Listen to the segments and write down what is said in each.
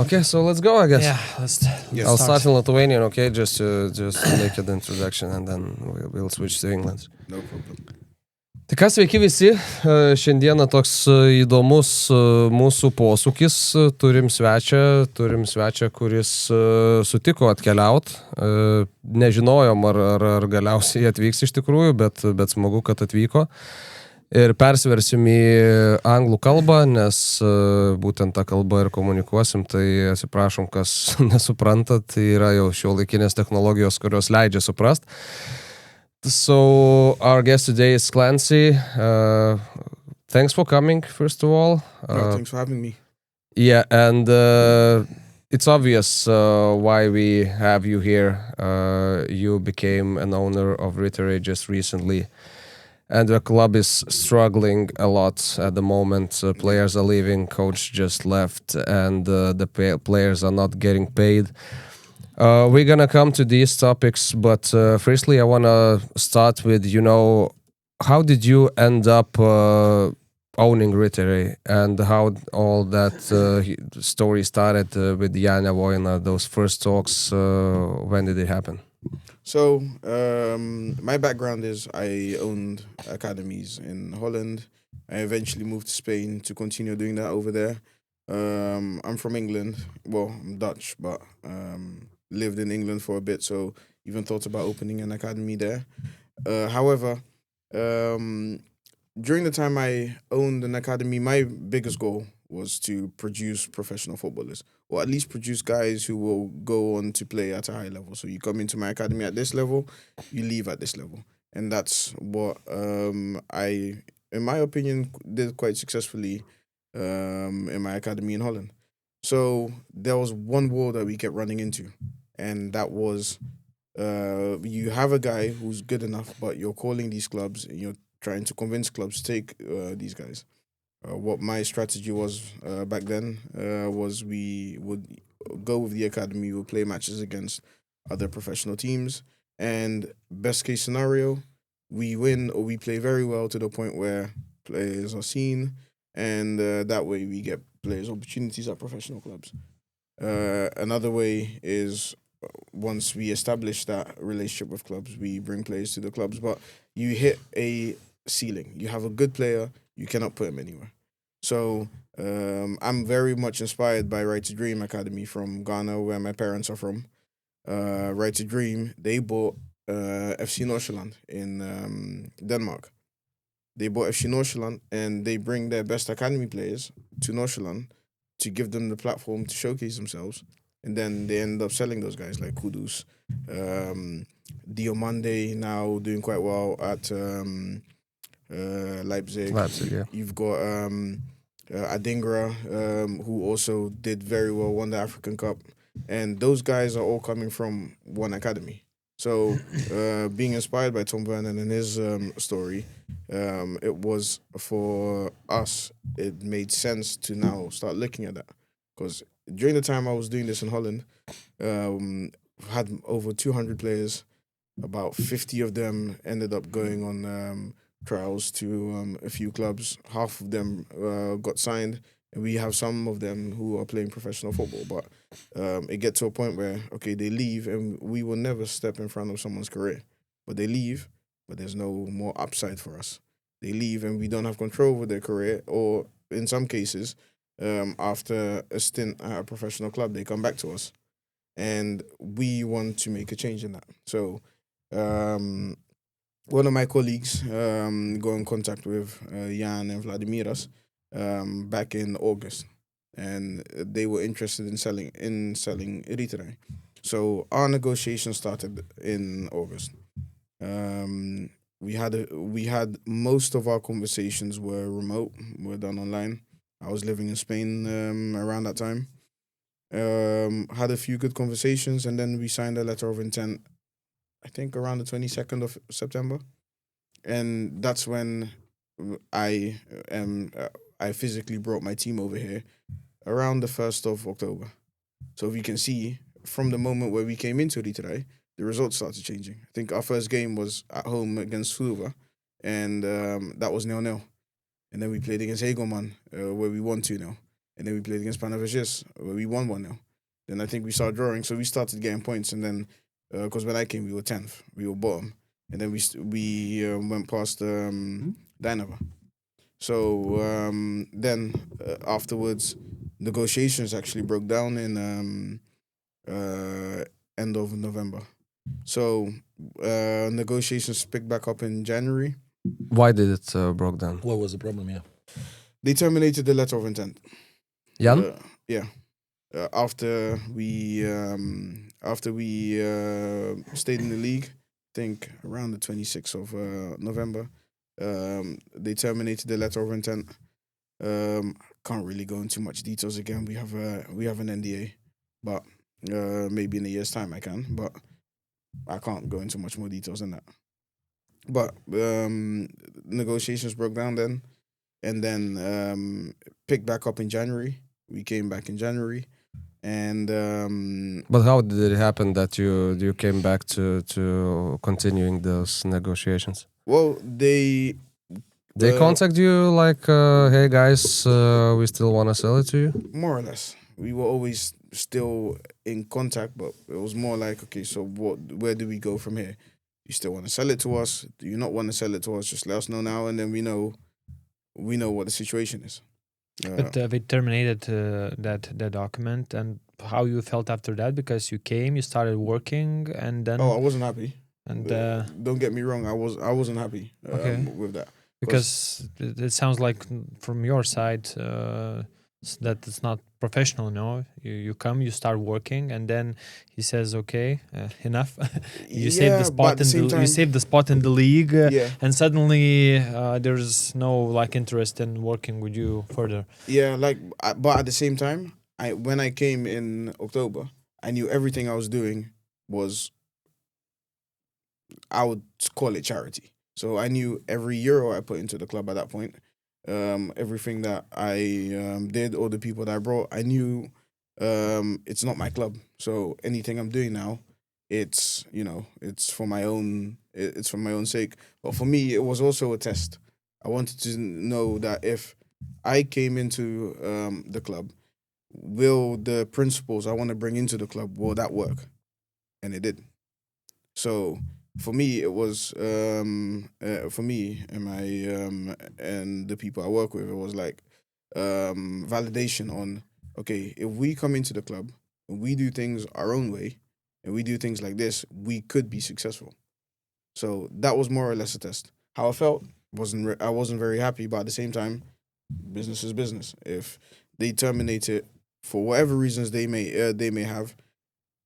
Okay, so let's go, I guess. Yeah, let's I'll start in Lithuanian, okay, just to make an introduction, and then we'll switch to English. No problem. Tai kas, sveiki visi, šiandieną toks įdomus mūsų posūkis, turim svečią, kuris sutiko atkeliaut, nežinojom ar galiausiai atvyks iš tikrųjų, bet smagu, kad atvyko. Ir persversim į anglų kalbą, nes būtent tą kalbą ir komunikuosim, tai atsiprašom, kas nesupranta, tai yra jau šiuolaikinės technologijos, kurios leidžia suprast. So our guest today is Clancy. Thanks for coming, first of all. No, thanks for having me. Yeah, and it's obvious why we have you here. You became an owner of Riterius just recently. And the club is struggling a lot at the moment. Players are leaving, coach just left, and the players are not getting paid. We're gonna come to these topics, but firstly I wanna start with, how did you end up owning Riterius, and how all that story started with Janu, those first talks, when did it happen? So, my background is I owned academies in Holland. I eventually moved to Spain to continue doing that over there. I'm from England. Well, I'm Dutch, but lived in England for a bit, so even thought about opening an academy there. However, during the time I owned an academy, my biggest goal was to produce professional footballers, or at least produce guys who will go on to play at a high level. So you come into my academy at this level, you leave at this level. And that's what I, in my opinion, did quite successfully in my academy in Holland. So there was one wall that we kept running into, and that was you have a guy who's good enough, but you're calling these clubs and you're trying to convince clubs to take these guys. What my strategy was back then was we would go with the academy, we would play matches against other professional teams, and best case scenario, we win or we play very well to the point where players are seen, and that way we get players opportunities at professional clubs. Another way is once we establish that relationship with clubs, we bring players to the clubs, but you hit a ceiling. You have a good player, you cannot put him anywhere. So I'm very much inspired by Right to Dream Academy from Ghana, where my parents are from. Right to Dream, they bought FC Nordsjælland in Denmark. They bought FC Nordsjælland, and they bring their best academy players to Nordsjælland to give them the platform to showcase themselves. And then they end up selling those guys like Kudus. Diomande now doing quite well at Leipzig. Yeah. You've got Adingra, who also did very well, won the African Cup. And those guys are all coming from one academy. So being inspired by Tom Vernon and his story, it was for us, it made sense to now start looking at that. Because during the time I was doing this in Holland, had over 200 players. About 50 of them ended up going on trials to a few clubs. Half of them got signed, and we have some of them who are playing professional football. But it gets to a point where, okay, they leave, and we will never step in front of someone's career. But they leave, but there's no more upside for us. They leave, and we don't have control over their career, or in some cases, after a stint at a professional club, they come back to us. And we want to make a change in that. So one of my colleagues got in contact with Jan and Vladimiras back in August, and they were interested in selling Riterius. So our negotiation started in August. We had most of our conversations were remote, were done online. I was living in Spain around that time. Had a few good conversations, and then we signed a letter of intent, I think around the 22nd of September. And that's when I physically brought my team over here around the 1st of October. So if you can see, from the moment where we came into Riterius, the results started changing. I think our first game was at home against Fulva, and that was 0-0. And then we played against Hegelman, where we won 2-0. and then we played against Panavisis, where we won 1-0. Then I think we started drawing, so we started getting points, and then because when I came, we were 10th, we were bottom, and then we went past Dynamo. So then afterwards, negotiations actually broke down in end of November. So negotiations picked back up in January. Why did it broke down? What was the problem? Yeah. They terminated the letter of intent. Jan? Yeah. After we stayed in the league, I think around the 26th of November, they terminated the letter of intent. Can't really go into much details again. We have an NDA, but maybe in a year's time I can. But I can't go into much more details than that. But negotiations broke down then, and then picked back up in January. We came back in January, and But how did it happen that you came back to continuing those negotiations? well, they contact you like, hey guys, we still want to sell it to you? more or less. We were always still in contact, but it was more like, okay, so where do we go from here? You still want to sell it to us? Do you not want to sell it to us? Just let us know now, and then we know what the situation is. But they terminated that document, and how you felt after that, because you came, you started working, and then I wasn't happy. and Don't get me wrong, I wasn't happy with that. because it sounds like from your side that it's not professional. No, you come, you start working, and then he says, "Okay, enough." You save the spot you save the spot in the league, and suddenly there's no like interest in working with you further. Yeah, but at the same time, when I came in October, I knew everything I was doing was, I would call it charity. So I knew every euro I put into the club at that point, everything that I did, all the people that I brought, I knew it's not my club. So anything I'm doing now, it's for my own sake. But for me, it was also a test. I wanted to know that if I came into the club, will the principles I want to bring into the club, will that work? And it did. So for me, it was for me and my and the people I work with, it was like validation on, okay, if we come into the club and we do things our own way and we do things like this, we could be successful. So that was more or less a test. How I felt I wasn't very happy, but at the same time, business is business. If they terminate it for whatever reasons they may have,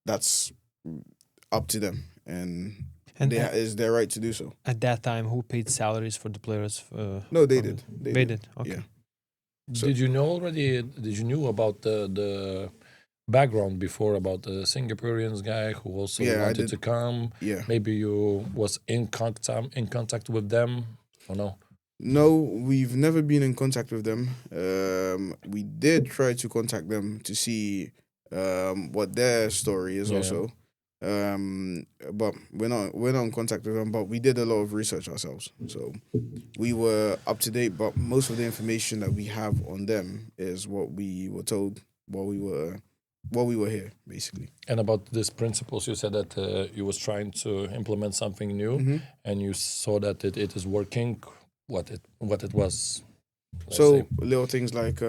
that's up to them, and it's their right to do so. At that time, who paid salaries for the players? No, they did. They did. Okay. Yeah. So, did you know already? Did you know about the background before about the Singaporean guy who also wanted to come? Yeah. Maybe you was in contact with them, or no? No, we've never been in contact with them. We did try to contact them to see what their story is also. But we're not in contact with them, but we did a lot of research ourselves. So we were up to date, but most of the information that we have on them is what we were told while we were here, basically. And about these principles, you said that you was trying to implement something new, and you saw that it is working. What it was. So little things like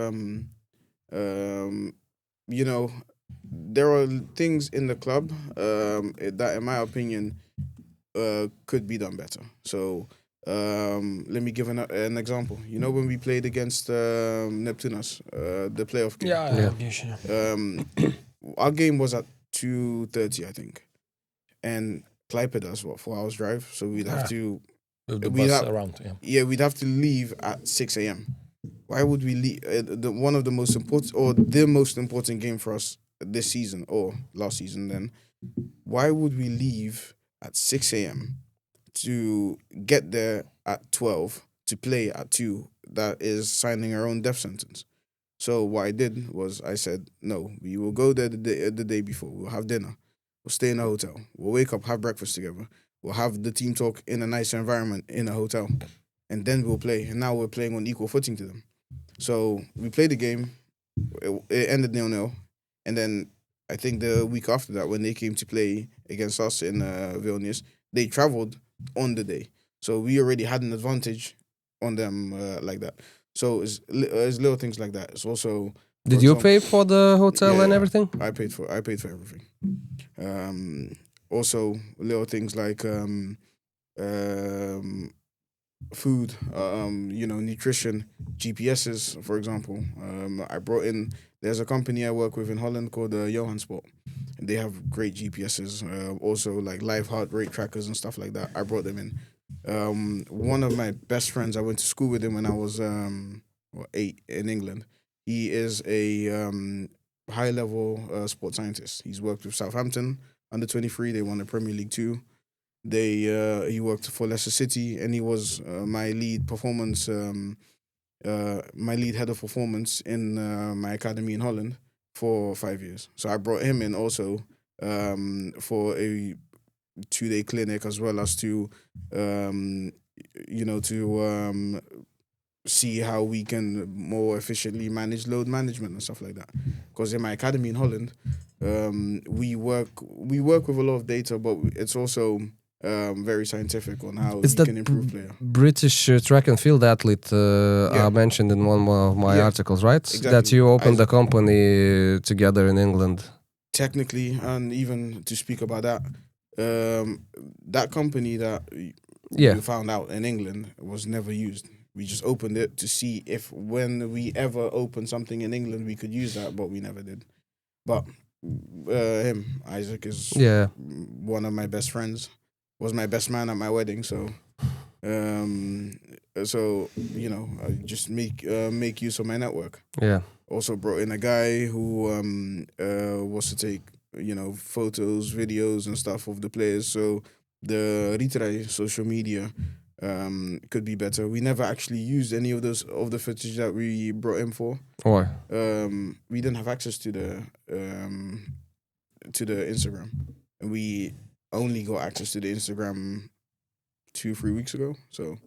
there are things in the club that, in my opinion, could be done better. So let me give an example. You know, when we played against Neptunas, the playoff game. Our game was at 2:30, I think, and Kaip does 4 hours drive, so we'd have to. With the bus around, we'd have to leave at 6 a.m. Why would we leave? One of the most important, or the most important game for us this season, or last season then, why would we leave at 6 a.m. to get there at 12 to play at 2? That is signing our own death sentence. So what I did was I said, no, we will go there the day before. We'll have dinner. We'll stay in a hotel. We'll wake up, have breakfast together. We'll have the team talk in a nicer environment in a hotel. And then we'll play. And now we're playing on equal footing to them. So we played the game. It ended 0-0, and then I think the week after that, when they came to play against us in Vilnius, they traveled on the day, so we already had an advantage on them like that. So it's little things like that. It's also. Did you pay for the hotel and everything? I paid for everything. Also little things like food, nutrition, GPSs, for example. I brought in. There's a company I work with in Holland called Johansport. They have great GPSs. Also like live heart rate trackers and stuff like that. I brought them in. One of my best friends, I went to school with him when I was 8 in England. He is a high-level sports scientist. He's worked with Southampton under 23. They won the Premier League 2. He worked for Leicester City, and he was my lead performance, my lead head of performance in my academy in Holland for 5 years. So I brought him in also for a 2-day clinic, as well as to see how we can more efficiently manage load management and stuff like that. Because in my academy in Holland, we work with a lot of data, but it's also very scientific on how you can improve player. British track and field athlete I mentioned in one of my articles, right? Exactly. That you opened the company together in England. Technically, and even to speak about that, that company that you found out in England was never used. We just opened it to see if when we ever open something in England, we could use that, but we never did. But Isaac, is one of my best friends, was my best man at my wedding. So, I just make use of my network. Yeah. Also brought in a guy who was to take photos, videos, and stuff of the players. So the Riteriî social media could be better. We never actually used any of the footage that we brought in for. Why? We didn't have access to the Instagram, and we only got access to the Instagram 2-3 weeks ago. So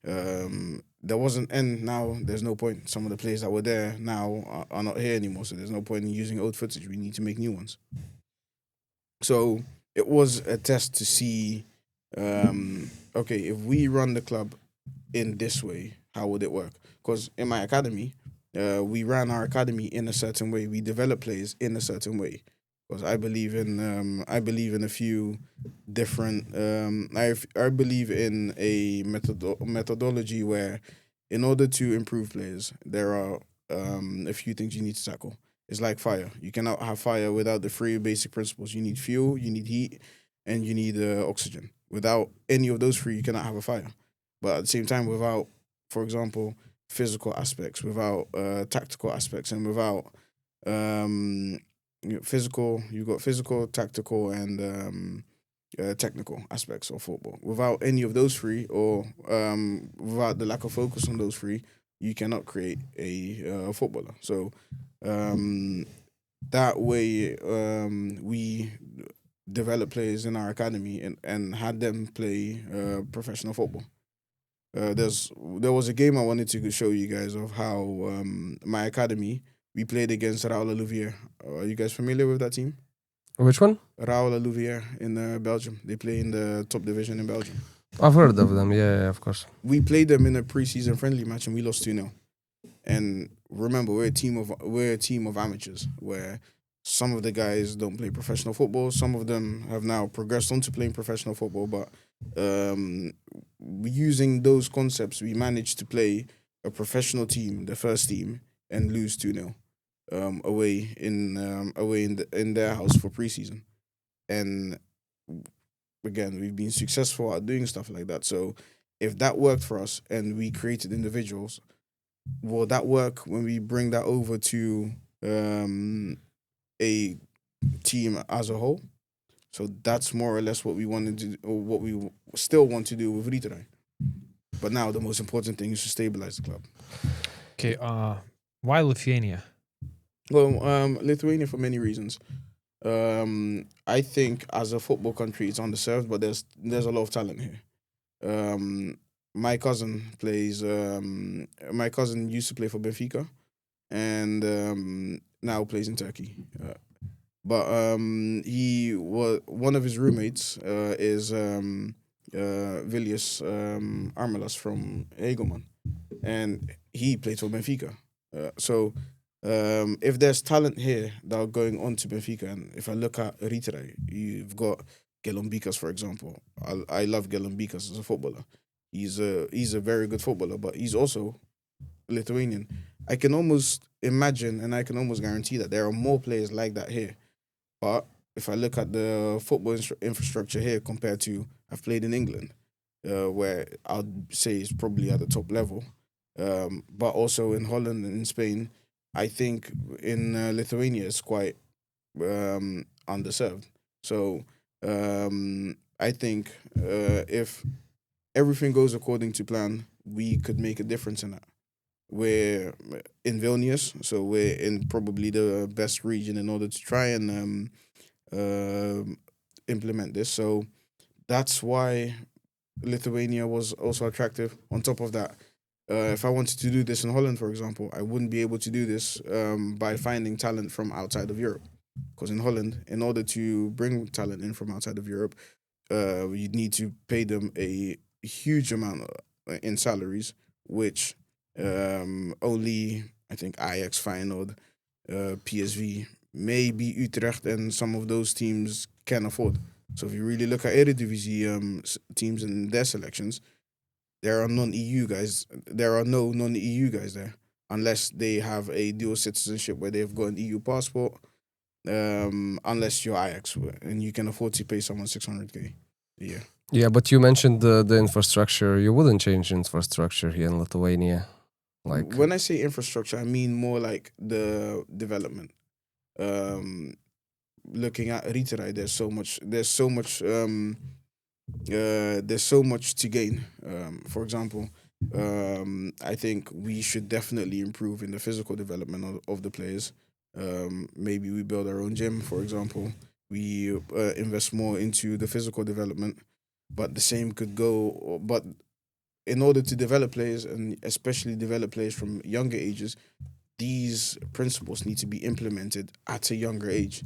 there wasn't, and now there's no point. Some of the players that were there now are not here anymore, so there's no point in using old footage. We need to make new ones. So it was a test to see, okay, if we run the club in this way, how would it work? Because in my academy, we ran our academy in a certain way. We develop players in a certain way. Because I believe in a few different. I believe in a methodology where, in order to improve players, there are a few things you need to tackle. It's like fire. You cannot have fire without the 3 basic principles. You need fuel, you need heat, and you need oxygen. Without any of those 3, you cannot have a fire. But at the same time, without, for example, physical aspects, without tactical aspects, and without you've got physical, tactical, and technical aspects of football. Without any of those 3, or without the lack of focus on those 3, you cannot create a footballer. So that way, we develop players in our academy and had them play professional football. There was a game I wanted to show you guys of how my academy, we played against Raoul Louvière. Are you guys familiar with that team? Which one? Raoul Louvière in Belgium. They play in the top division in Belgium. I've heard of them, yeah, of course. We played them in a pre-season friendly match and we lost 2-0. And remember, we're a team of amateurs where some of the guys don't play professional football. Some of them have now progressed onto playing professional football. But using those concepts, we managed to play a professional team, the first team, and lose 2-0 away in their house for preseason. And again, we've been successful at doing stuff like that. So if that worked for us and we created individuals, will that work when we bring that over to a team as a whole? So that's more or less what we wanted to do, or what we still want to do with Riteriî. But now the most important thing is to stabilize the club. Okay, why Lithuania? Well, Lithuania for many reasons. I think as a football country, it's underserved, but there's a lot of talent here. My cousin used to play for Benfica, and now plays in Turkey. But he was one of his roommates is Vilius Armelas from Hegelman, and he played for Benfica. So if there's talent here that are going on to Benfica, and if I look at Riteriî, you've got Gelombikas, for example. I love Gelombikas as a footballer. He's a very good footballer, but he's also Lithuanian. I can almost imagine and I can almost guarantee that there are more players like that here. But if I look at the football infrastructure here compared to I've played in England, where I'd say it's probably at the top level, but also in Holland and in Spain, I think in Lithuania it's quite underserved. So I think if everything goes according to plan, we could make a difference in that. We're in Vilnius, so we're in probably the best region in order to try and implement this. So that's why Lithuania was also attractive. On top of that, if I wanted to do this in Holland, for example, I wouldn't be able to do this by finding talent from outside of Europe. Because in Holland, in order to bring talent in from outside of Europe, you'd need to pay them a huge amount in salaries, which only, I think, Ajax, Feyenoord, PSV, maybe Utrecht, and some of those teams can afford. So if you really look at Eredivisie teams and their selections, there are non-EU guys. There are no non-EU guys there, unless they have a dual citizenship where they've got an EU passport. Unless you're Ajax and you can afford to pay someone 600k a year. Yeah, but you mentioned the infrastructure. You wouldn't change infrastructure here in Lithuania. Like, when I say infrastructure, I mean more like the development. Looking at Riteriî, there's so much to gain. For example, I think we should definitely improve in the physical development of the players. Maybe we build our own gym, for example. We invest more into the physical development, but the same could go. But in order to develop players, and especially develop players from younger ages, these principles need to be implemented at a younger age.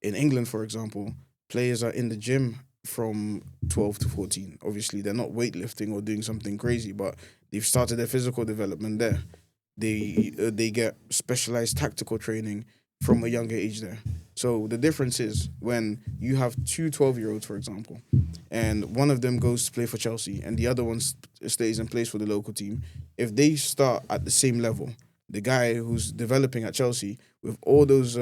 In England, for example, players are in the gym from 12 to 14. Obviously, they're not weightlifting or doing something crazy, but they've started their physical development there. They get specialized tactical training from a younger age there. So the difference is when you have two 12-year-olds, for example, and one of them goes to play for Chelsea and the other one stays and plays for the local team, if they start at the same level, the guy who's developing at Chelsea with all those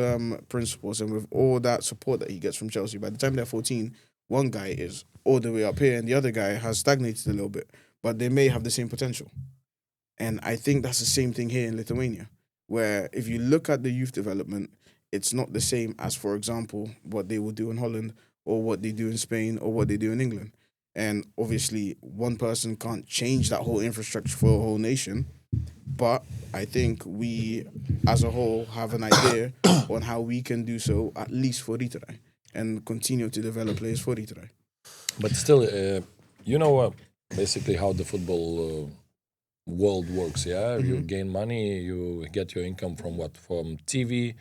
principles and with all that support that he gets from Chelsea, by the time they're 14, one guy is all the way up here and the other guy has stagnated a little bit, but they may have the same potential. And I think that's the same thing here in Lithuania, where if you look at the youth development, it's not the same as, for example, what they will do in Holland or what they do in Spain or what they do in England. And obviously, one person can't change that whole infrastructure for a whole nation. But I think we, as a whole, have an idea on how we can do so, at least for Riteriî, and continue to develop players for Riteriî. But still, basically how the football world works, yeah? You gain money, you get your income from what? From TV,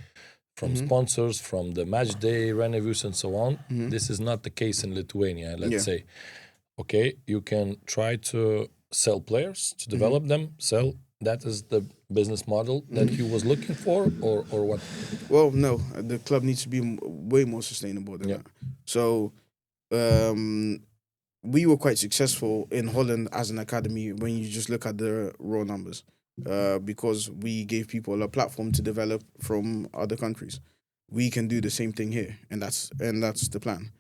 from sponsors, from the match day revenues and so on. This is not the case in Lithuania. Let's say, okay, you can try to sell players, to develop them, sell. That is the business model that you was looking for, or what? Well, no, the club needs to be way more sustainable than that. So we were quite successful in Holland as an academy when you just look at the raw numbers, because we gave people a platform to develop from other countries. We can do the same thing here, and that's the plan.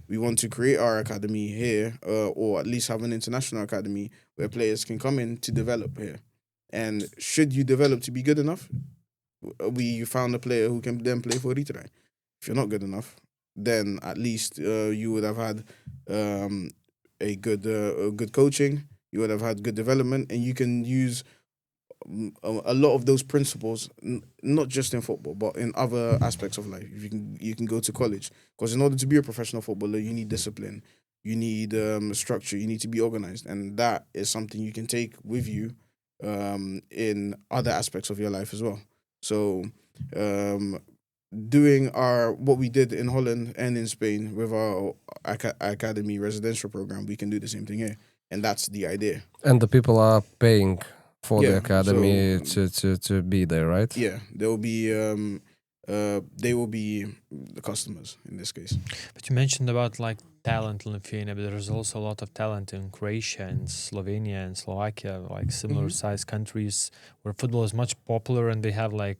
We want to create our academy here, or at least have an international academy where players can come in to develop here. And should you develop to be good enough, you found a player who can then play for Riteriî. If you're not good enough, then at least you would have had a good coaching. You would have had good development, and you can use a lot of those principles, not just in football, but in other aspects of life. You can go to college, because in order to be a professional footballer, you need discipline, you need structure, you need to be organized, and that is something you can take with you in other aspects of your life as well. So doing what we did in Holland and in Spain with our academy residential program, we can do the same thing here, and that's the idea. And the people are paying for the Yeah, academy to be there, right? Yeah, they will be the customers in this case. But you mentioned about like talent in Lithuania, but there's also a lot of talent in Croatia and Slovenia and Slovakia, like similar sized countries where football is much popular, and they have like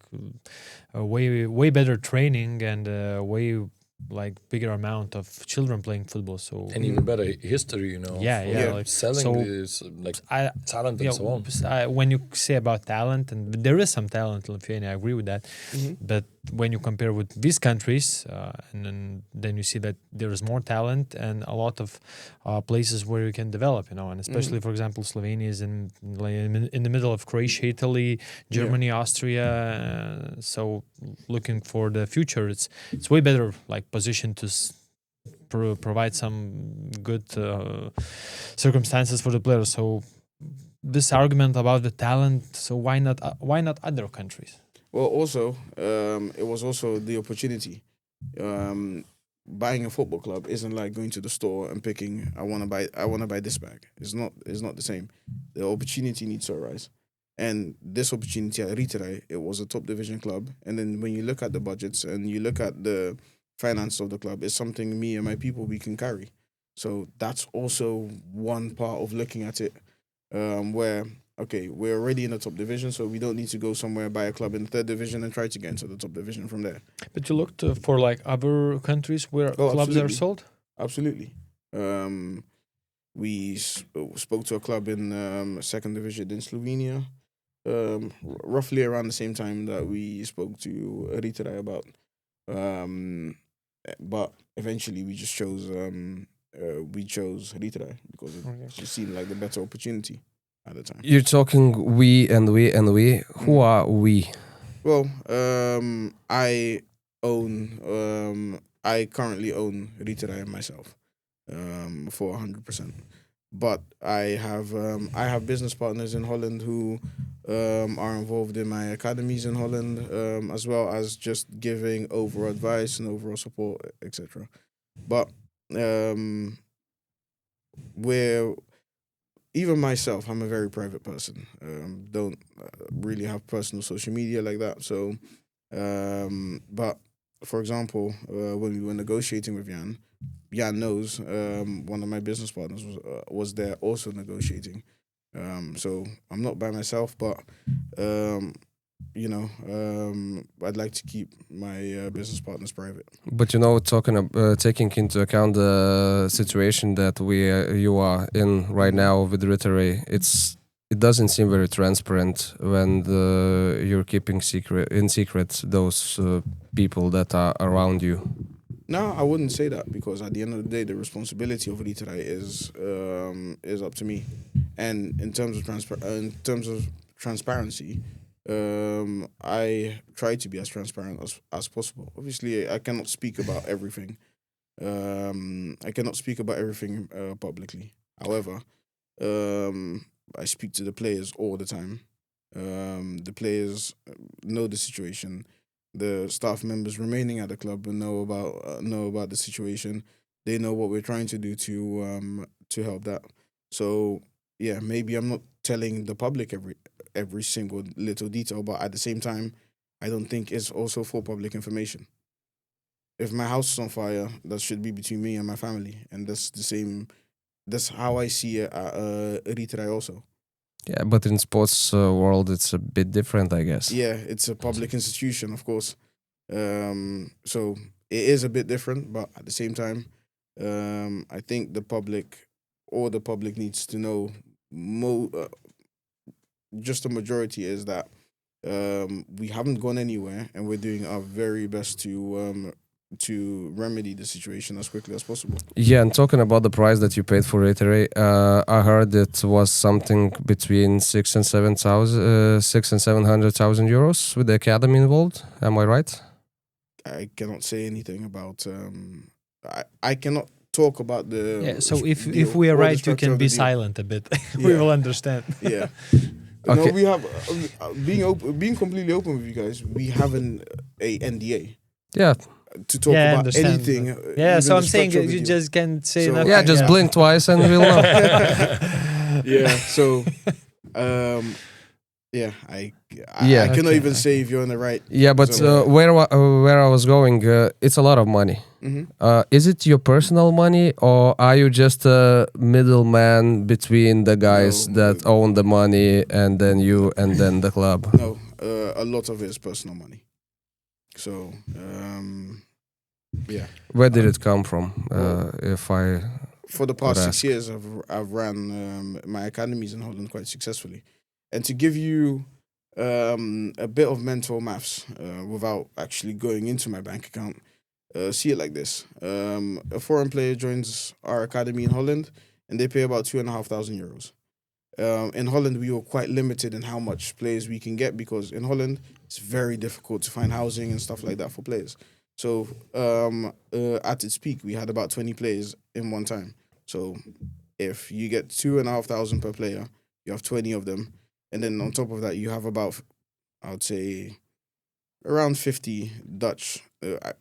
a way better training and a way like bigger amount of children playing football. So And even better history, you know. Yeah, for yeah, like, selling so this like I, talent yeah, and so on. when you say about talent, and there is some talent in Lithuania, I agree with that. But when you compare with these countries, and then you see that there is more talent and a lot of places where you can develop, you know, and especially, for example, Slovenia is in the middle of Croatia, Italy, Germany, Austria. So looking for the future, it's way better like position to provide some good circumstances for the players. So this argument about the talent, so why not other countries? Well, also, it was also the opportunity. Buying a football club isn't like going to the store and picking. I want to buy this bag. It's not the same. The opportunity needs to arise, and this opportunity at Riteriî, it was a top division club. And then when you look at the budgets and you look at the finance of the club, it's something me and my people we can carry. So that's also one part of looking at it, where. Okay, we're already in the top division, so we don't need to go somewhere, buy a club in the third division and try to get into the top division from there. But you looked for like other countries where clubs are sold? Absolutely. We spoke to a club in second division in Slovenia, roughly around the same time that we spoke to Riteriî about. But eventually we just chose Riteriî because it just seemed like the better opportunity at the time. You're talking we and we and we. Who are we? Well, I currently own Riteriî myself, for 100%. But I have business partners in Holland who are involved in my academies in Holland, as well as just giving overall advice and overall support, etc. But even myself, I'm a very private person. Don't really have personal social media like that. So, but for example, when we were negotiating with Jan knows one of my business partners was there also negotiating. So I'm not by myself, but I'd like to keep my business partners private. But taking into account the situation that you are in right now with Riteriî, it doesn't seem very transparent when you're keeping in secret those people that are around you. No, I wouldn't say that, because at the end of the day, the responsibility of Riteriî is up to me. And in terms of transparency, I try to be as transparent as possible. Obviously, I cannot speak about everything. Publicly. However, I speak to the players all the time. The players know the situation. The staff members remaining at the club know about the situation. They know what we're trying to do to help that. So yeah, maybe I'm not telling the public every single little detail, but at the same time, I don't think it's also for public information. If my house is on fire, that should be between me and my family, and that's the same. That's how I see it at Riteriî also. Yeah, but in sports world, it's a bit different, I guess. Yeah, it's a public institution, of course. So it is a bit different, but at the same time, I think the public needs to know. Just the majority is that we haven't gone anywhere, and we're doing our very best to remedy the situation as quickly as possible. Yeah, and talking about the price that you paid for Riteriî, I heard it was something between 600,000 and 700,000 euros with the academy involved. Am I right? I cannot say anything about. I cannot talk about the. Yeah. So if we are right, you can be silent a bit. We will understand. Yeah. Okay. No, we have being completely open with you guys. We have a NDA Yeah. to talk Yeah, I about understand. anything. Yeah, even so the I'm saying structure of the you deal. just can't say So- nothing. Yeah, just blink twice and we'll know. Yeah. So, yeah, I Yeah. cannot Okay, even say if you're on the right. Yeah, but So- where I was going, it's a lot of money. Mhm. Is it your personal money, or are you just a middleman between the guys No, that own the money and then you and then the club? No, a lot of it is personal money. So, yeah. Where did it come from? If I For the past Would 6 years, I've ran my academies in Holland quite successfully. And to give you a bit of mental maths without actually going into my bank account, see it like this: a foreign player joins our academy in Holland, and they pay about €2,500. In Holland, we were quite limited in how much players we can get because in Holland, it's very difficult to find housing and stuff like that for players. So at its peak, we had about 20 players in one time. So if you get 2,500 per player, you have 20 of them. And then on top of that, you have about, I would say, around 50 Dutch,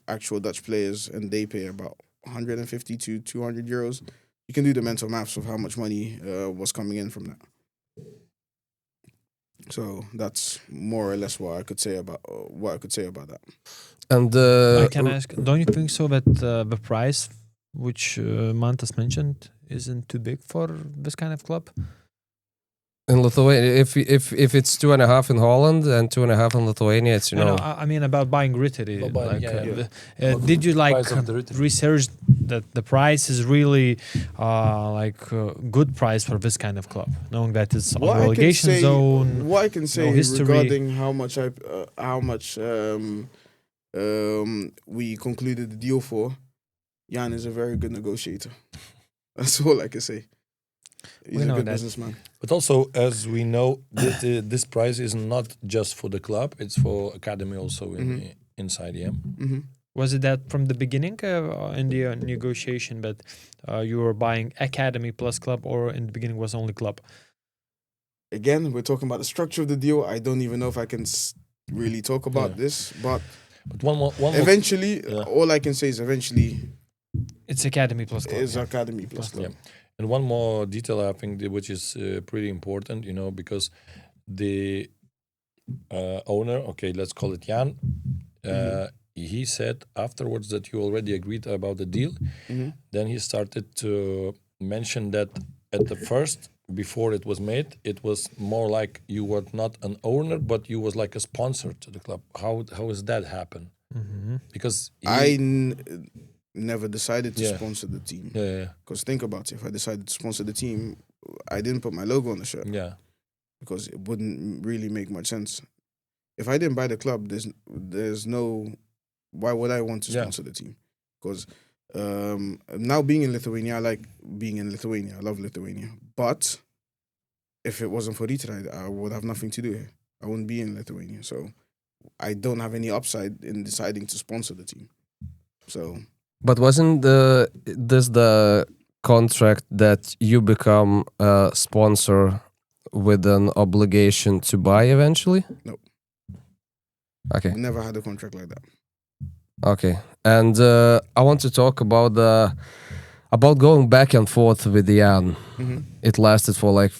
actual Dutch players, and they pay about 150 to €200. You can do the mental maths of how much money was coming in from that. So that's more or less what I could say about that. and I can ask, don't you think so that the price which Mantas mentioned isn't too big for this kind of club? in Lithuania, if it's 2.5 in Holland and 2.5 in Lithuania, it's No, I mean about buying Riteriü. About buying, Like, yeah. did you like Price of the Riteriü. research that the price is really good price for this kind of club, knowing that it's on relegation zone? What I can say history. regarding how much we concluded the deal for, Jan is a very good negotiator. That's all I can say. He's We a know good that. businessman. But also, as we know, this prize is not just for the club; it's for academy also inside EM. Mm-hmm. Was it that from the beginning in the negotiation that you were buying academy plus club, or in the beginning was only club? Again, we're talking about the structure of the deal. I don't even know if I can really talk about this, but one more. eventually, Yeah. all I can say is eventually It's academy plus club. is academy plus club. Yeah. And one more detail, I think, which is pretty important, because the owner, okay, let's call it Jan, he said afterwards that you already agreed about the deal. Mm-hmm. Then he started to mention that at the first, before it was made, it was more like you were not an owner, but you was like a sponsor to the club. How does that happen? Mm-hmm. Because Never decided to Yeah. sponsor the team. yeah, Because think about it, if I decided to sponsor the team, I didn't put my logo on the shirt yeah, because it wouldn't really make much sense. If I didn't buy the club, there's no. Why would I want to Yeah. sponsor the team? Because now being in Lithuania, I like being in Lithuania. I love Lithuania. But if it wasn't for Riteriü, I would have nothing to do here. I wouldn't be in Lithuania. So I don't have any upside in deciding to sponsor the team. So But wasn't this the contract that you become a sponsor with an obligation to buy eventually? No. Okay. we never had a contract like that. Okay. And I want to talk about going back and forth with Jan. Mm-hmm. It lasted for like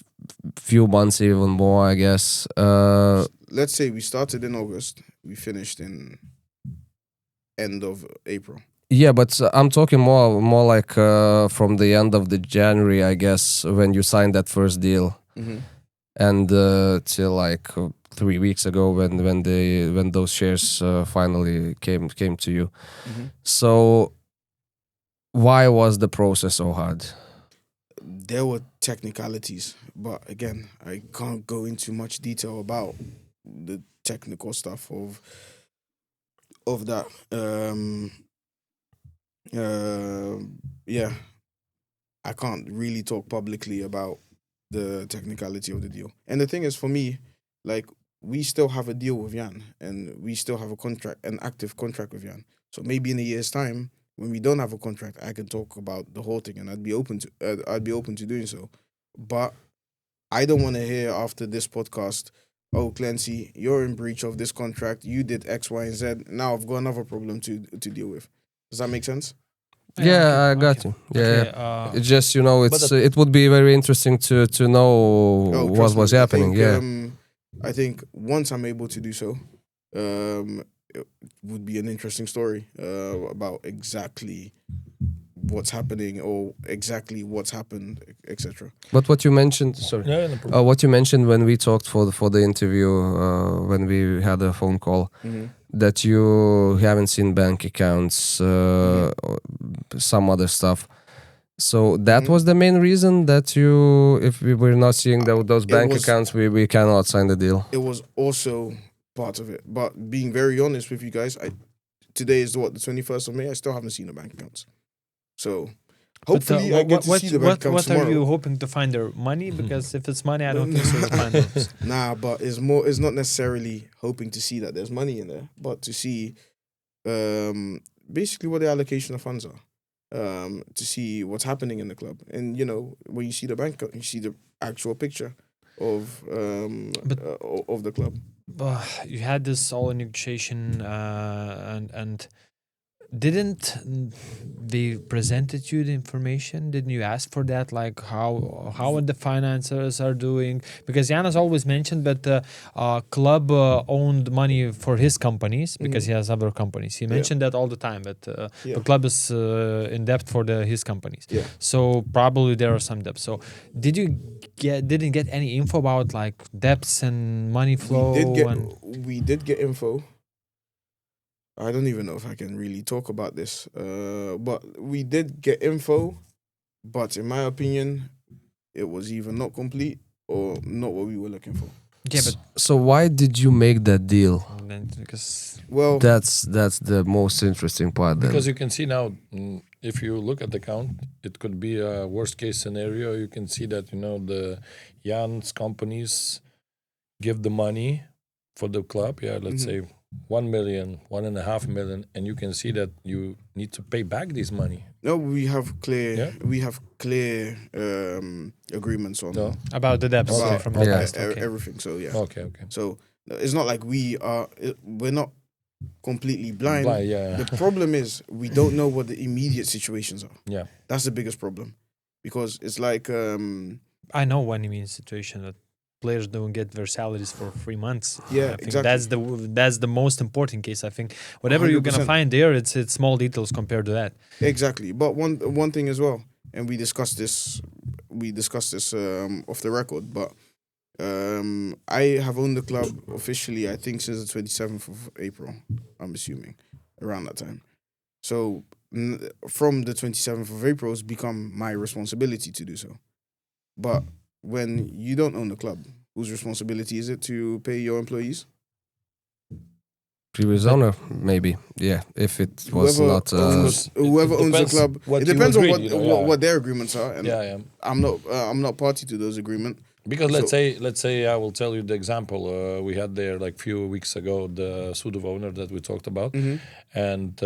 few months, even more, I guess. Let's say we started in August. We finished in end of April. Yeah, but I'm talking more like from the end of the January, I guess, when you signed that first deal, Mm-hmm. and till like 3 weeks ago when those shares finally came to you. Mm-hmm. So why was the process so hard? There were technicalities, but again, I can't go into much detail about the technical stuff of that. Yeah, I can't really talk publicly about the technicality of the deal. And the thing is, for me, like, we still have a deal with Jan, and we still have an active contract with Jan. So maybe in a year's time, when we don't have a contract, I can talk about the whole thing, and I'd be open to doing so. But I don't want to hear after this podcast, oh, Clancy, you're in breach of this contract. You did X, Y, and Z. Now I've got another problem to deal with. Does that make sense? Yeah, I got you. Yeah, it's just it would be very interesting to know what was happening. I think once I'm able to do so, it would be an interesting story about exactly what's happening or exactly what's happened, etc. But what you mentioned, no problem. what you mentioned when we talked for the interview, when we had a phone call, that you haven't seen bank accounts, or some other stuff. So that was the main reason that if we were not seeing those bank accounts, we cannot sign the deal. It was also part of it. But being very honest with you guys, today is the 21st of May. I still haven't seen the bank accounts. So hopefully I get to see the bank accounts tomorrow. What are you hoping to find there? Money? Because if it's money, I don't think so. Find those. Nah, but it's not necessarily hoping to see that there's money in there, but to see basically what the allocation of funds are. To see what's happening in the club. And, when you see the bank account, you see the actual picture of the club. You had this all negotiation and didn't they presented you the information? Didn't you ask for that? Like how the financiers are doing? Because Janu's always mentioned that the club owned money for his companies because he has other companies. He mentioned that all the time. That the club is in debt for his companies. Yeah. So probably there are some debts. So didn't get any info about like debts and money flow? We did get info. I don't even know if I can really talk about this, but we did get info, but in my opinion, it was either not complete or not what we were looking for. Yeah, but so why did you make that deal? Because that's the most interesting part. Then. Because you can see now, if you look at the account, it could be a worst case scenario. You can see that the Jan's companies give the money for the club. Yeah, let's say 1 million, 1.5 million, and you can see that you need to pay back this money. No, we have clear agreements on about the debts from the past. Everything. So Okay. So it's not like we're not completely blind. Yeah. The problem is we don't know what the immediate situations are. Yeah, that's the biggest problem, because it's like I know one immediate situation that players don't get their salaries for 3 months. Yeah, I think exactly. That's the most important case. I think whatever 100%. You're gonna find there, it's small details compared to that. Exactly. But one thing as well, and we discussed this off the record. But I have owned the club officially, I think, since the 27th of April. I'm assuming around that time. So from the 27th of April, it's become my responsibility to do so. But when you don't own the club, whose responsibility is it to pay your employees? Previous owner, maybe. Yeah, if it was whoever owns the club. It depends on what their agreements are. And yeah. I'm not party to those agreements. Because let's say I will tell you the example we had there like few weeks ago, the pseudo owner that we talked about, and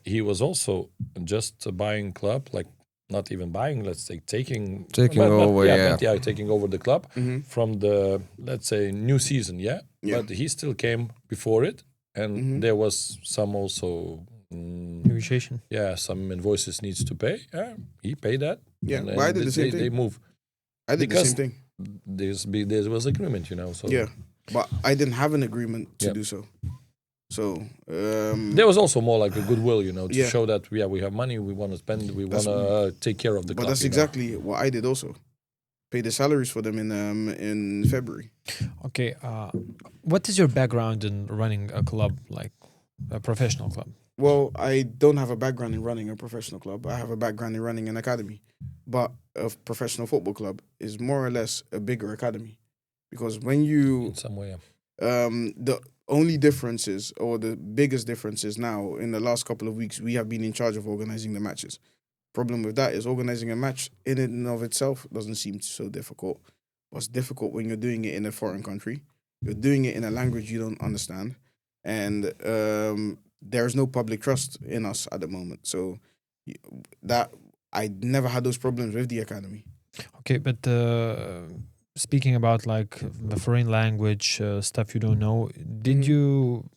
he was also just buying club, like not even buying, let's say taking over taking over the club from the, let's say, new season, but he still came before it, and there was some also negotiation. Some invoices needs to pay. He paid that. But I did the same thing. They move. I did the same thing. There was agreement, So but I didn't have an agreement to do so. So there was also more like a goodwill, to show that we have money, we want to spend, we want to take care of the club. But that's exactly what I did also. Pay the salaries for them in February. Okay, what is your background in running a club, like a professional club? Well, I don't have a background in running a professional club. I have a background in running an academy. But a professional football club is more or less a bigger academy. Because when you... In some way, the only difference is, or the biggest difference is now, in the last couple of weeks, we have been in charge of organizing the matches. Problem with that is organizing a match in and of itself doesn't seem so difficult. What's difficult when you're doing it in a foreign country, you're doing it in a language you don't understand, and there's no public trust in us at the moment. So that I never had those problems with the academy. Okay, but speaking about like the foreign language stuff you don't know, did you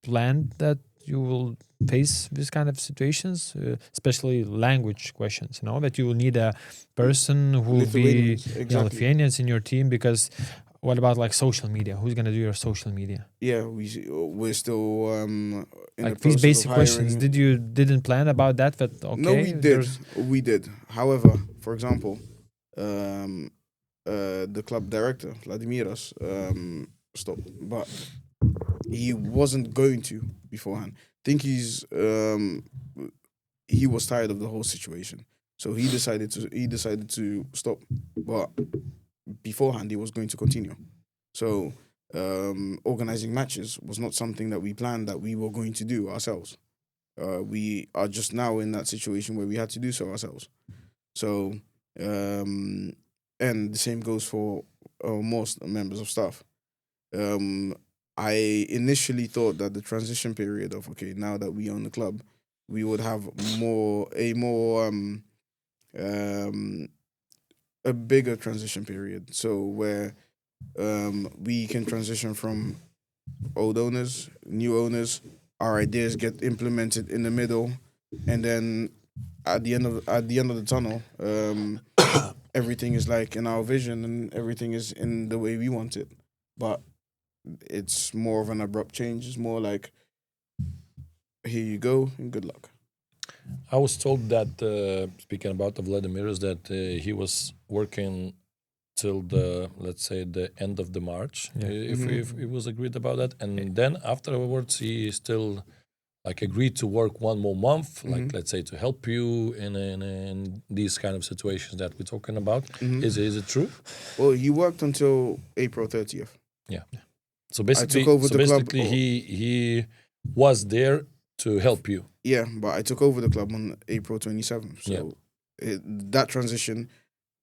plan that you will face this kind of situations, especially language questions, that you will need a person who will be Lithuanians in your team? Because what about like social media? Who's going to do your social media? Yeah, we're still in like the these basic of questions. Didn't plan about that? But okay, no, we did. However, for example, the club director Vladimiras stopped, but he wasn't going to beforehand. I think he was tired of the whole situation, so he decided to stop. But beforehand, he was going to continue. So organizing matches was not something that we planned that we were going to do ourselves. We are just now in that situation where we had to do so ourselves. So and the same goes for most members of staff. I initially thought that the transition period of now that we own the club, we would have a bigger transition period. So where we can transition from old owners, new owners, our ideas get implemented in the middle, and then at the end of the tunnel, everything is like in our vision and everything is in the way we want it. But it's more of an abrupt change. It's more like, here you go and good luck. I was told that, speaking about the Vladimiras, that he was working till let's say the end of the March, if it was agreed about that, and then afterwards he still agreed to work one more month, let's say to help you in these kind of situations that we're talking about. Is it true? Well, he worked until April 30th. Yeah. So basically, he was there to help you. Yeah, but I took over the club on April 27th. So that transition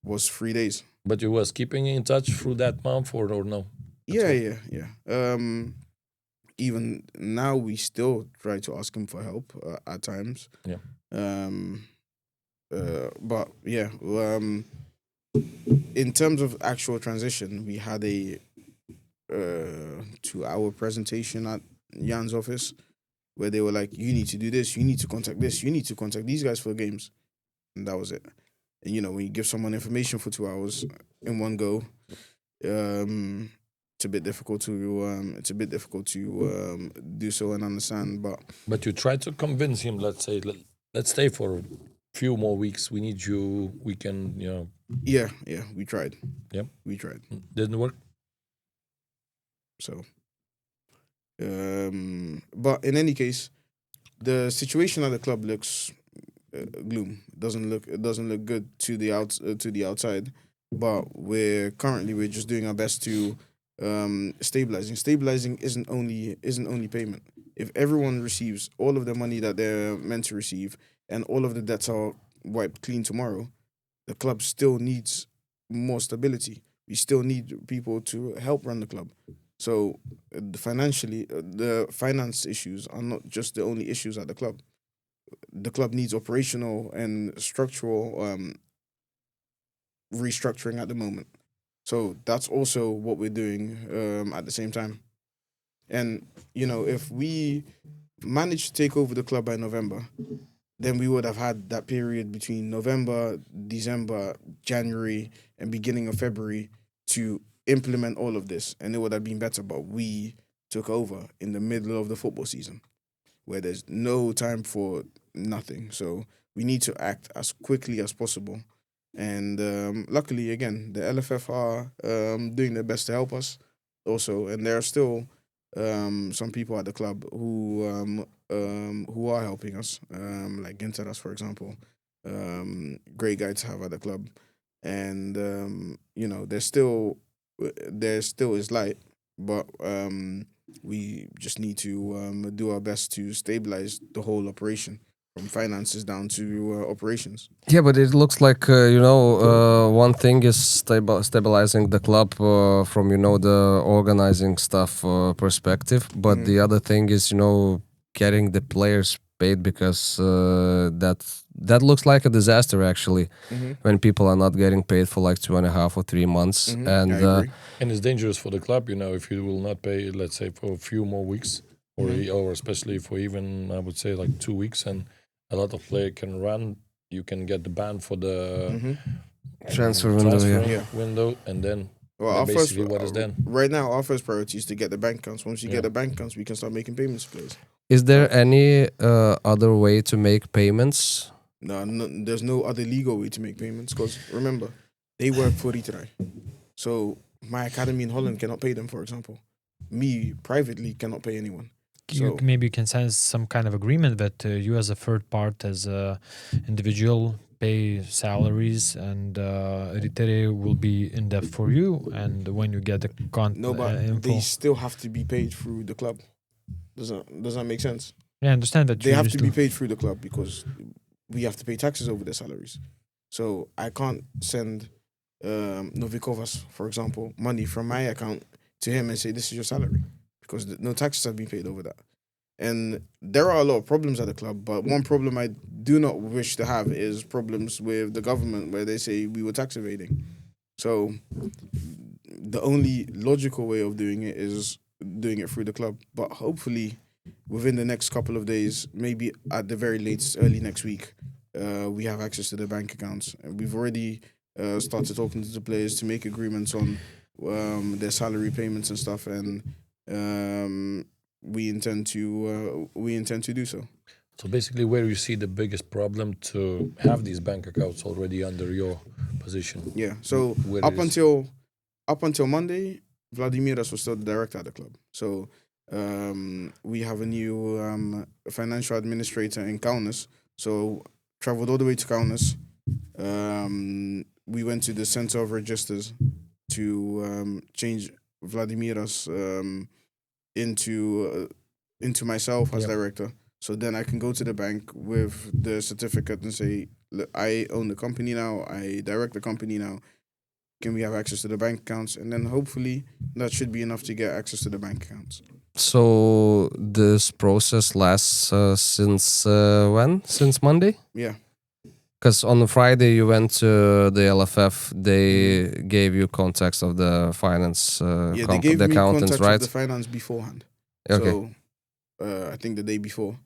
was 3 days. But you was keeping in touch through that month or no? Yeah. Even now, we still try to ask him for help at times. Yeah. But yeah, in terms of actual transition, we had a 2-hour presentation at Jan's office where they were like, you need to do this, you need to contact this, you need to contact these guys for games. And that was it. And when you give someone information for 2 hours in one go, it's a bit difficult to do so and understand. But you try to convince him. Let's say, let's stay for a few more weeks. We need you. We can, Yeah, we tried. Yep, we tried. Didn't work. So, but in any case, the situation at the club looks gloom. It doesn't look good to the outside. But we're just doing our best to stabilizing. Stabilizing isn't only payment. If everyone receives all of the money that they're meant to receive and all of the debts are wiped clean tomorrow, the club still needs more stability. We still need people to help run the club. So financially, the finance issues are not just the only issues at the club. The club needs operational and structural restructuring at the moment. So that's also what we're doing at the same time. And, if we managed to take over the club by November, then we would have had that period between November, December, January, and beginning of February to implement all of this, and it would have been better. But we took over in the middle of the football season, where there's no time for nothing. So we need to act as quickly as possible. And luckily, again, the LFF are doing their best to help us also. And there are still some people at the club who are helping us, like Ginteras, for example. Great guy to have at the club. And, there still is light, but we just need to do our best to stabilize the whole operation, from finances down to operations. Yeah, but it looks like, one thing is stabilizing the club from, the organizing stuff perspective, but the other thing is, getting the players paid because that looks like a disaster actually when people are not getting paid for like 2.5 or 3 months. And I agree. And it's dangerous for the club, if you will not pay, let's say, for a few more weeks, or especially for even, I would say, like 2 weeks, and a lot of player can run. You can get the ban for the transfer window, yeah. window, and then Well, basically what is then? Right now, our first priority is to get the bank accounts. Once you get the bank accounts, we can start making payments to players. Is there any other way to make payments? No, there's no other legal way to make payments because remember, they work for Riteriî. So my academy in Holland cannot pay them, for example. Me privately cannot pay anyone. So Maybe you can sign some kind of agreement that you as a third part, as a individual, pay salaries, and Riteriî will be in debt for you. And when you get the no, but info, they still have to be paid through the club. Does that make sense? yeah, I understand that They have to be paid through the club because we have to pay taxes over their salaries. So I can't send Novikovas, for example, money from my account to him and say, this is your salary, because no taxes have been paid over that. And there are a lot of problems at the club, but one problem I do not wish to have is problems with the government where they say we were tax evading. So the only logical way of doing it is doing it through the club. But hopefully within the next couple of days, maybe at the very latest, early next week, we have access to the bank accounts. And we've already started talking to the players to make agreements on their salary payments and stuff, and we intend to do so. So basically, where you see the biggest problem to have these bank accounts already under your position? Yeah. So up until Monday, Vladimiras was still the director at the club. So we have a new financial administrator in Kaunas. So traveled all the way to Kaunas. We went to the Center of Registers to change Vladimiras into myself as director. So then I can go to the bank with the certificate and say, look, I own the company now, I direct the company now. Can we have access to the bank accounts? And then hopefully that should be enough to get access to the bank accounts. So this process lasts since when? Since Monday? Yeah. Because on Friday you went to the LFF, they gave you contacts of the finance they gave the me accountants, contacts right? of the finance beforehand. Okay. So I think the day before.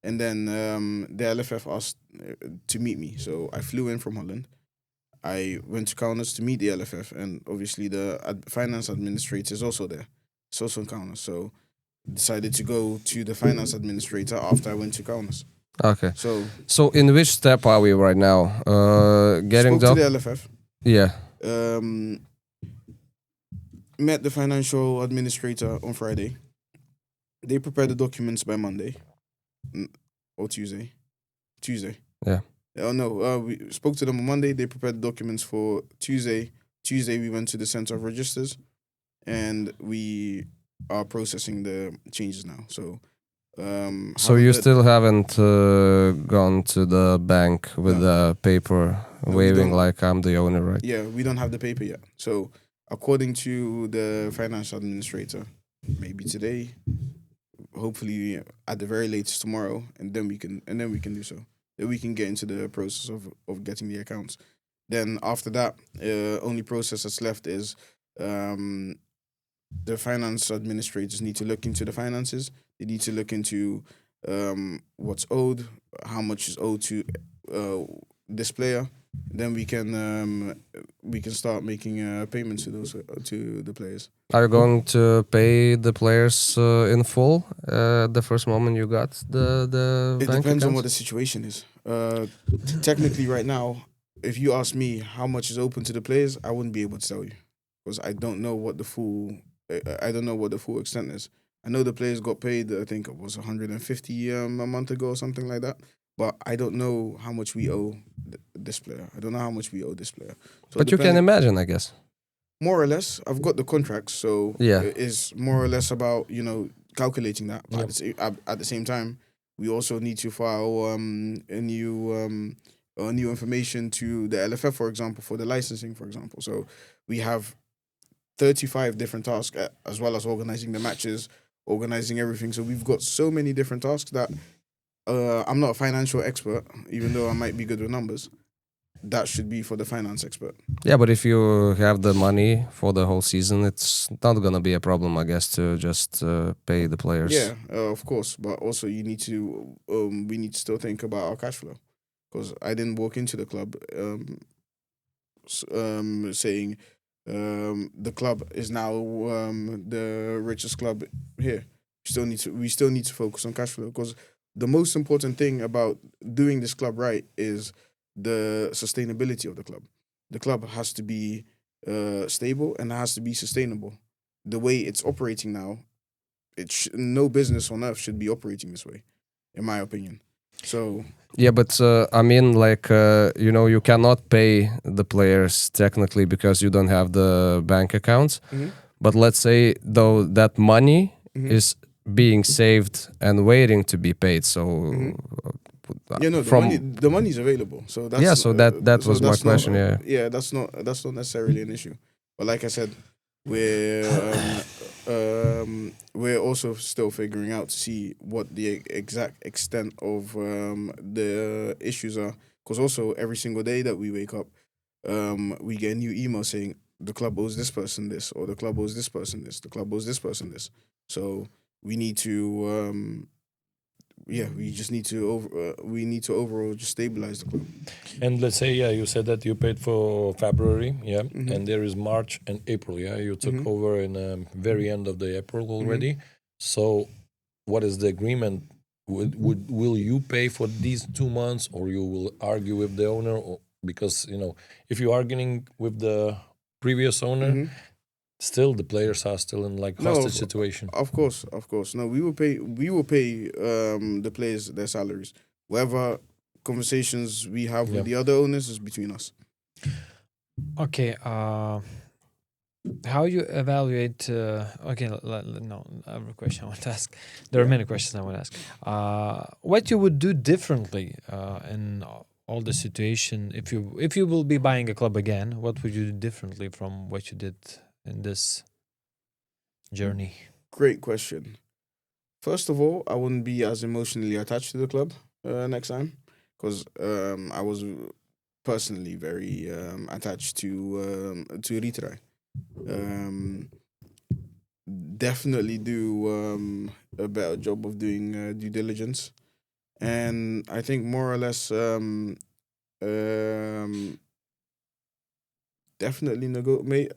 And then the LFF asked to meet me. So I flew in from Holland. I went to Kaunas to meet the LFF, and obviously the finance administrator is also there. It's also in Kaunas. So decided to go to the finance administrator after I went to Kaunas. Okay. So in which step are we right now? Getting spoke to the LFF. Yeah. Met the financial administrator on Friday. They prepared the documents by Monday or Tuesday. Yeah. Oh no, we spoke to them on Monday. They prepared the documents for Tuesday. Tuesday we went to the Center of Registers, and we are processing the changes now. So you still haven't gone to the bank with the paper waving like I'm the owner, right? Yeah, we don't have the paper yet. So according to the finance administrator, maybe today, hopefully at the very latest tomorrow, and then we can do so. Then we can get into the process of getting the accounts. Then after that, only process that's left is the finance administrators need to look into the finances. They need to look into what's owed, how much is owed to this player. Then we can start making payments to the players. Are you going to pay the players in full the first moment you got the It bank depends on accounts? what the situation is. Technically, right now, if you ask me how much is open to the players, I wouldn't be able to tell you because I don't know what the full extent is. I know the players got paid. I think it was 150 a month ago or something like that. But I don't know how much we owe this player. I don't know how much we owe this player. So But you can imagine, I guess. More or less, I've got the contracts, so Yeah. it's more or less about calculating that. But at the same time, we also need to file new information to the LFF, for example, for the licensing, for example. So we have 35 different tasks, as well as organizing the matches, organizing everything. So we've got so many different tasks that I'm not a financial expert, even though I might be good with numbers. That should be for the finance expert. Yeah, but if you have the money for the whole season, it's not gonna be a problem, I guess, to just pay the players. Yeah, of course. But also, you need to. We need to still think about our cash flow, because I didn't walk into the club saying the club is now the richest club here. We still need to focus on cash flow, because the most important thing about doing this club right is the sustainability of the club. The club has to be stable and it has to be sustainable. The way it's operating now, no business on earth should be operating this way, in my opinion. So Yeah, but I mean, like, you cannot pay the players technically because you don't have the bank accounts. But let's say, though, that money is being saved and waiting to be paid. So, the money is available. So that's that was my question. That's not necessarily an issue. But like I said, we're also still figuring out to see what the exact extent of the issues are. Because also every single day that we wake up, we get a new email saying the club owes this person this, or the club owes this person this, the club owes this person this. So we need to. We just need to overall just stabilize the club. And let's say, you said that you paid for February, and there is March and April, you took over in the very end of the April already. So what is the agreement? Will you pay for these 2 months, or you will argue with the owner? Or, because, if you're arguing with the previous owner, still the players are still in like hostage situation. Of course. No, we will pay the players their salaries. Whatever conversations we have with the other owners is between us. Okay. How you evaluate? No, I have a question I want to ask. There are many questions I want to ask. What you would do differently in all the situation if you will be buying a club again? What would you do differently from what you did in this journey? Great question. First of all, I wouldn't be as emotionally attached to the club next time, because I was personally very attached to Riteriî. Definitely do a better job of doing due diligence, and I think more or less definitely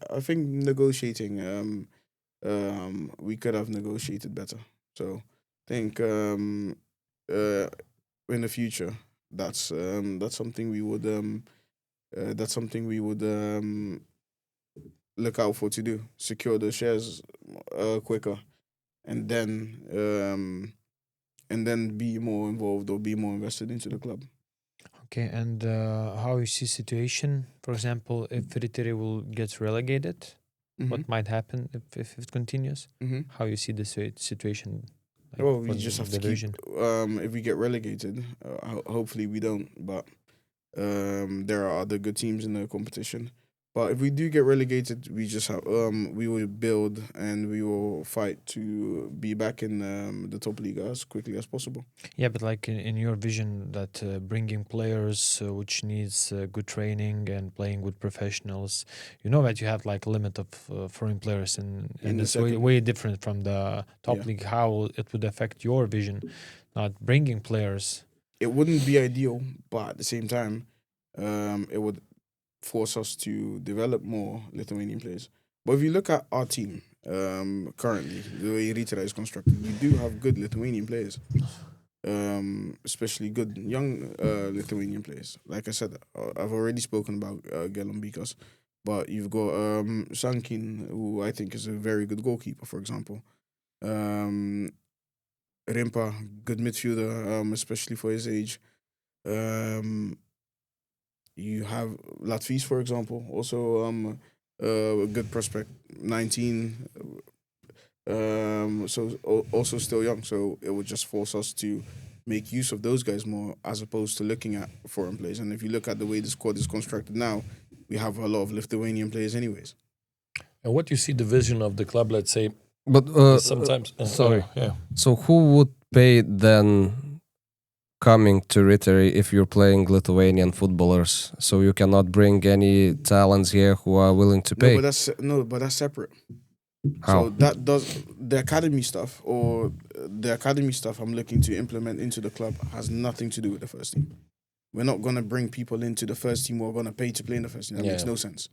I think negotiating. We could have negotiated better. So I think in the future, that's something we would look out for to do. Secure the shares quicker, and then be more involved or be more invested into the club. Okay, and how you see situation? For example, if Riteriî will get relegated, what might happen if it continues? How you see the situation? Well, we just have to keep. If we get relegated, hopefully we don't. But there are other good teams in the competition. But if we do get relegated, we just have we will build and we will fight to be back in the top league as quickly as possible. Yeah, but like in your vision, that bringing players which needs good training and playing with professionals, that you have like a limit of foreign players, and it's way different from the top league. How it would affect your vision, not bringing players? It wouldn't be ideal, but at the same time, it would force us to develop more Lithuanian players. But if you look at our team currently, the way Riteriî is constructed, we do have good Lithuanian players, especially good young Lithuanian players. Like I said, I've already spoken about Gelombikas, but you've got Sankin, who I think is a very good goalkeeper, for example. Rimpa, good midfielder, especially for his age. You have Latvies, for example, also a good prospect, 19, so also still young. So it would just force us to make use of those guys more, as opposed to looking at foreign players. And if you look at the way the squad is constructed now, we have a lot of Lithuanian players anyways. And what you see the vision of the club, let's say, but sometimes... sorry. So who would pay then coming to Riteriٰ if you're playing Lithuanian footballers? So you cannot bring any talents here who are willing to pay. But that's separate. How? So that does the academy stuff I'm looking to implement into the club has nothing to do with the first team. We're not gonna bring people into the first team who are gonna pay to play in the first team. That makes no sense.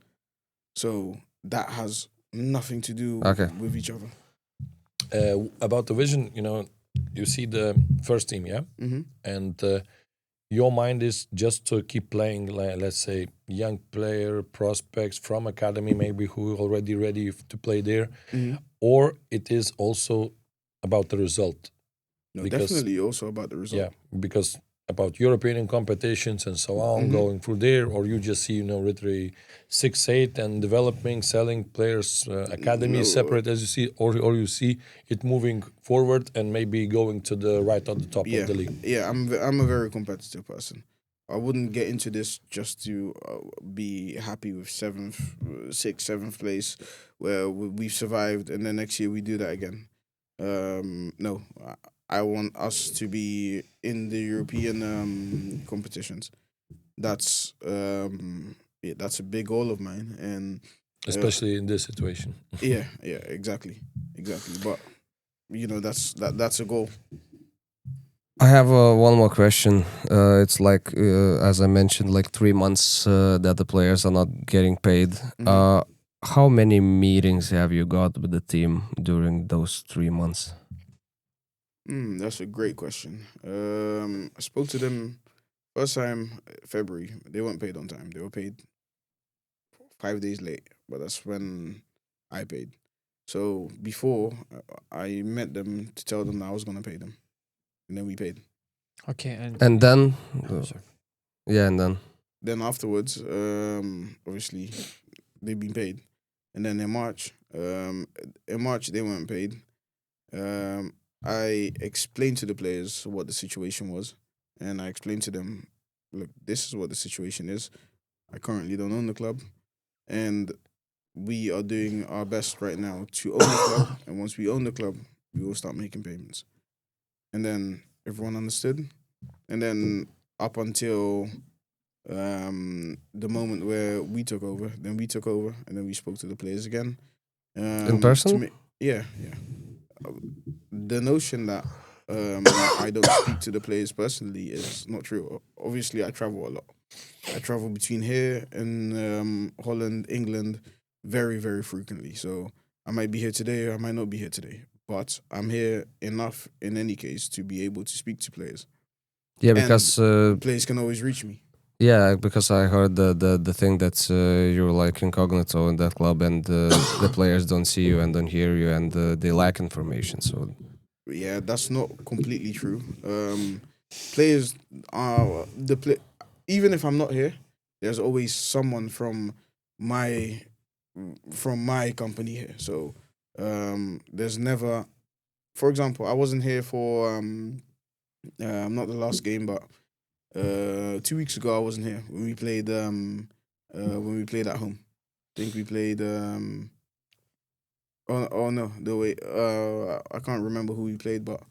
So that has nothing to do with each other. About the vision, you see the first team, yeah? Mm-hmm. And your mind is just to keep playing, let's say, young player prospects from academy, maybe who are already ready to play there, or it is also about the result. No, definitely also about the result. Yeah, because about European competitions and so on, going through there, or you just see, Riteriٰ 6-8 and developing, selling players, academy separate as you see, or you see it moving forward and maybe going to the right at the top of the league. Yeah, I'm a very competitive person. I wouldn't get into this just to be happy with 7th place, where we've survived, and then next year we do that again. No, I want us to be in the European competitions. That's a big goal of mine, and especially in this situation. Yeah, exactly. But that's a goal. I have one more question. It's like, as I mentioned, like 3 months that the players are not getting paid. How many meetings have you got with the team during those 3 months? That's a great question. I spoke to them first time February. They weren't paid on time. They were paid 5 days late, but that's when I paid. So before, I met them to tell them that I was going to pay them. And then we paid. Okay. And then? Sorry. Yeah, and then? Then afterwards, obviously, they've been paid. And then in March, they weren't paid. I explained to the players what the situation was. And I explained to them, look, this is what the situation is. I currently don't own the club. And we are doing our best right now to own the club. And once we own the club, we will start making payments. And then everyone understood. And then up until the moment where we took over, and then we spoke to the players again. In person? Yeah. The notion that I don't speak to the players personally is not true. Obviously, I travel a lot. I travel between here and Holland, England, very, very frequently. So I might be here today, or I might not be here today. But I'm here enough, in any case, to be able to speak to players. Yeah, because players can always reach me. Yeah, because I heard the thing that you're like incognito in that club, and the players don't see you and don't hear you, and they lack information. So yeah, that's not completely true. Players are even if I'm not here, there's always someone from my company here. So there's never, for example, I wasn't here for not the last game, but 2 weeks ago I wasn't here when we played at home. I think we played I can't remember who we played, but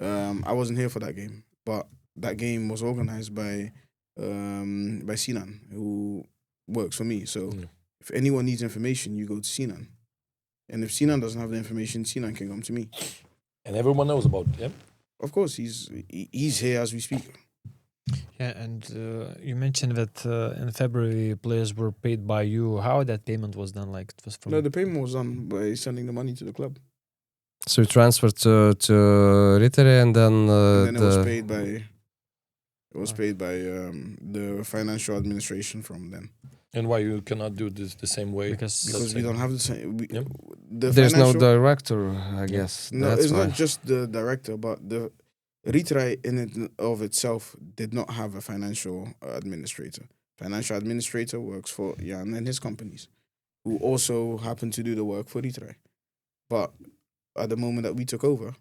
I wasn't here for that game. But that game was organized by Sinan, who works for me. So if anyone needs information, you go to Sinan. And if Sinan doesn't have the information, Sinan can come to me. And everyone knows about him? Of course, he's here as we speak. Yeah, and you mentioned that in February players were paid by you. How that payment was done? Like it was from? No, the payment was done by sending the money to the club. So you transferred to Riteriٰ, and then it was paid by the financial administration from them. And why you cannot do this the same way? Because we don't have the same. There's no director, I guess. No, That's it's why. not just the director, but the Riteriٰ in and of itself did not have a financial administrator. Financial administrator works for Jan and his companies, who also happen to do the work for Riteriٰ. But at the moment that we took over,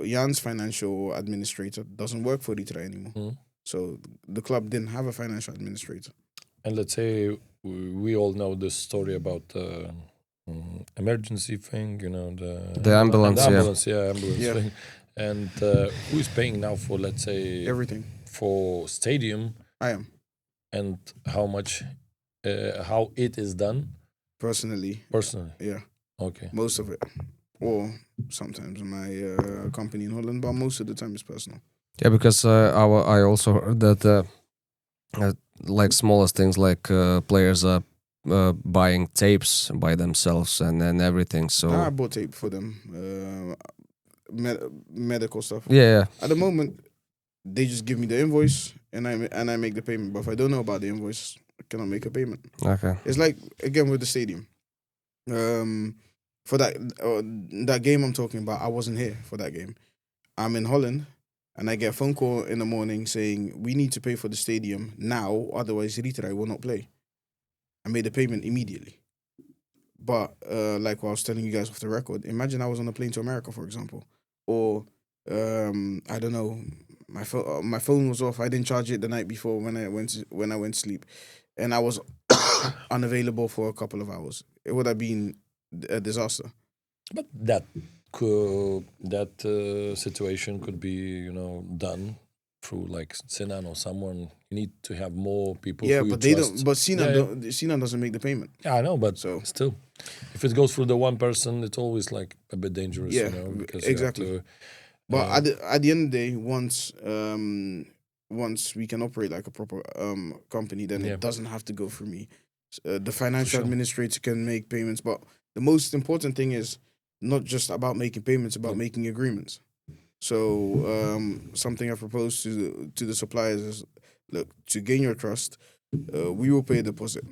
Jan's financial administrator doesn't work for Riteriٰ anymore. So the club didn't have a financial administrator. And let's say we all know the story about emergency thing, the ambulance, ambulance yeah. thing. And who is paying now for, let's say, Everything. for stadium, I am and how much, how it is done personally. personally? Yeah, Okay. most of it, or sometimes my company in Holland, but most of the time it's personal. Yeah, because I also heard that like smallest things like players are buying tapes by themselves and everything. So I bought tape for them, medical stuff. yeah, At the moment, they just give me the invoice and I make the payment. But if I don't know about the invoice, I cannot make a payment. okay. It's like again with the stadium. For that game I'm talking about, I wasn't here for that game. I'm in Holland, and I get a phone call in the morning saying we need to pay for the stadium now, otherwise Riteriî will not play. I made the payment immediately. But like what I was telling you guys off the record, imagine I was on a plane to America, for example, or I don't know, my phone was off. I didn't charge it the night before when I went to sleep, and I was unavailable for a couple of hours. It would have been a disaster. But that situation could be, done through like Sinan or someone. You need to have more people. Yeah, who but you they trust. don't. But Sinan, Yeah. Sinan doesn't make the payment. Yeah, I know, but So still, if it goes through the one person, it's always like a bit dangerous. Yeah, because exactly. You have to, But at the end of the day, once we can operate like a proper company, then Yeah. it doesn't have to go through me. The financial sure. administrator can make payments, but the most important thing is not just about making payments, about Yeah. making agreements. So something I proposed to the suppliers is, look, to gain your trust, we will pay a deposit.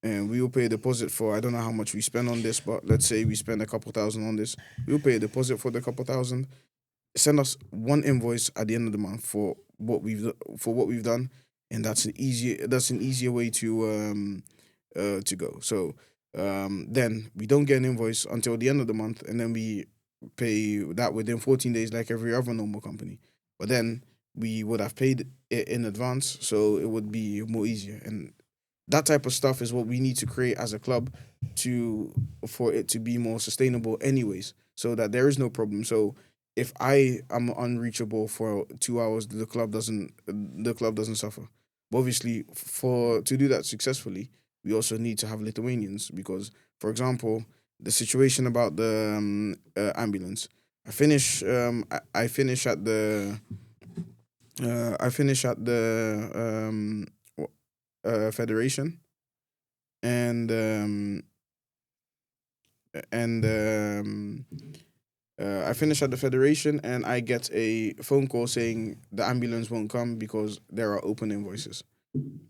And we will pay a deposit for, I don't know how much we spend on this, but let's say we spend a couple thousand on this. We'll pay a deposit for the couple thousand. Send us one invoice at the end of the month for what we've done, and that's an easier way to go. So then we don't get an invoice until the end of the month, and then we pay that within 14 days like every other normal company. But then we would have paid it in advance, so it would be more easier. And that type of stuff is what we need to create as a club for it to be more sustainable anyways, so that there is no problem. So if I am unreachable for 2 hours, the club doesn't suffer. But obviously, to do that successfully, we also need to have Lithuanians, because, for example, the situation about the ambulance. I finish at the federation, and I finish at the federation, and I get a phone call saying the ambulance won't come because there are open invoices.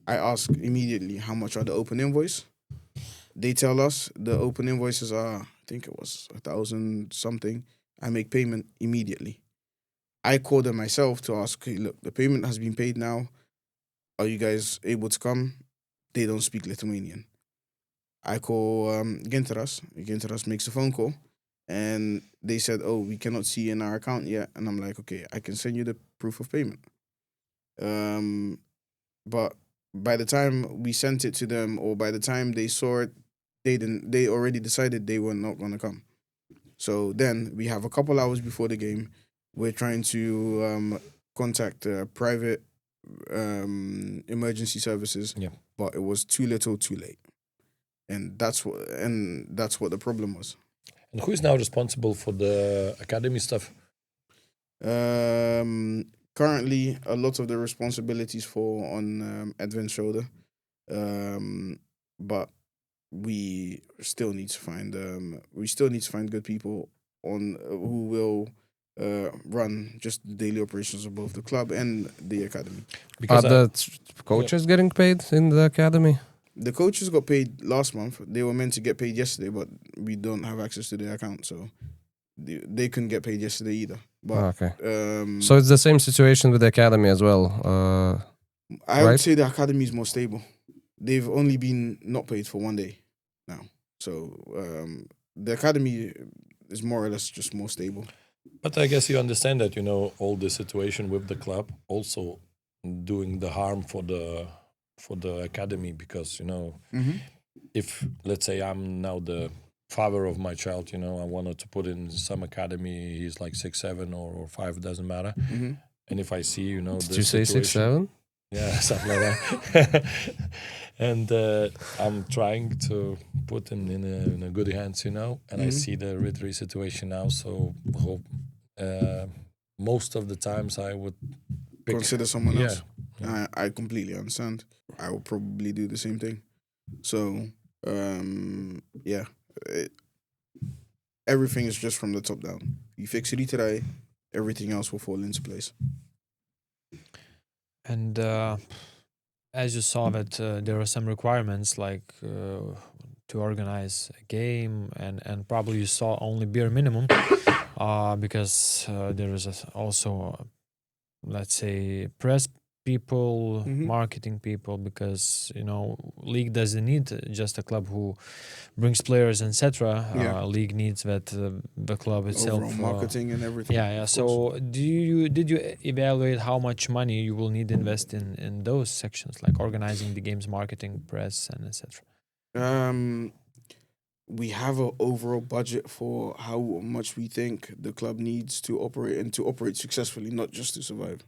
I ask immediately, how much are the open invoice? They tell us the open invoices are, I think it was 1,000 something. I make payment immediately. I call them myself to ask, hey, look, the payment has been paid now. Are you guys able to come? They don't speak Lithuanian. I call Ginteras. Ginteras makes a phone call, and they said, oh, we cannot see in our account yet. And I'm like, okay, I can send you the proof of payment. But by the time we sent it to them, or by the time they saw it, they already decided they were not going to come. So then we have a couple hours before the game. We're trying to contact private emergency services, but it was too little, too late. And that's what the problem was. And who is now responsible for the academy stuff? Currently, a lot of the responsibilities fall on Edwin's shoulder, but we still need to find good people who will run just the daily operations of both the club and the academy. Because Are the coaches getting paid in the academy? The coaches got paid last month. They were meant to get paid yesterday, but we don't have access to their account, so they couldn't get paid yesterday either. But Okay. So it's the same situation with the academy as well. I would say the academy is more stable. They've only been not paid for 1 day now, so the academy is more or less just more stable. But I guess you understand that, all the situation with the club also doing the harm for the academy, because, if, let's say, I'm now the father of my child, you know, I wanted to put in some academy. He's like 6, 7 or 5, doesn't matter. And if I see, you know, Did you say 6, 7? Yeah, something like that. And I'm trying to put him in a good hands, you know. And I see the Riteriî situation now, so hope most of the times I would Consider someone else. Yeah. I completely understand. I will probably do the same thing. So, everything is just from the top down. You fix Riteriî, everything else will fall into place. And as you saw that there are some requirements like to organize a game, and probably you saw only bare minimum because there is also, let's say, press people, marketing people, because you know league doesn't need just a club who brings players, etc. League needs that the club itself, overall marketing and everything. Yeah. So did you evaluate how much money you will need to invest in those sections, like organizing the games, marketing, press, and etc.? We have an overall budget for how much we think the club needs to operate, and to operate successfully, not just to survive.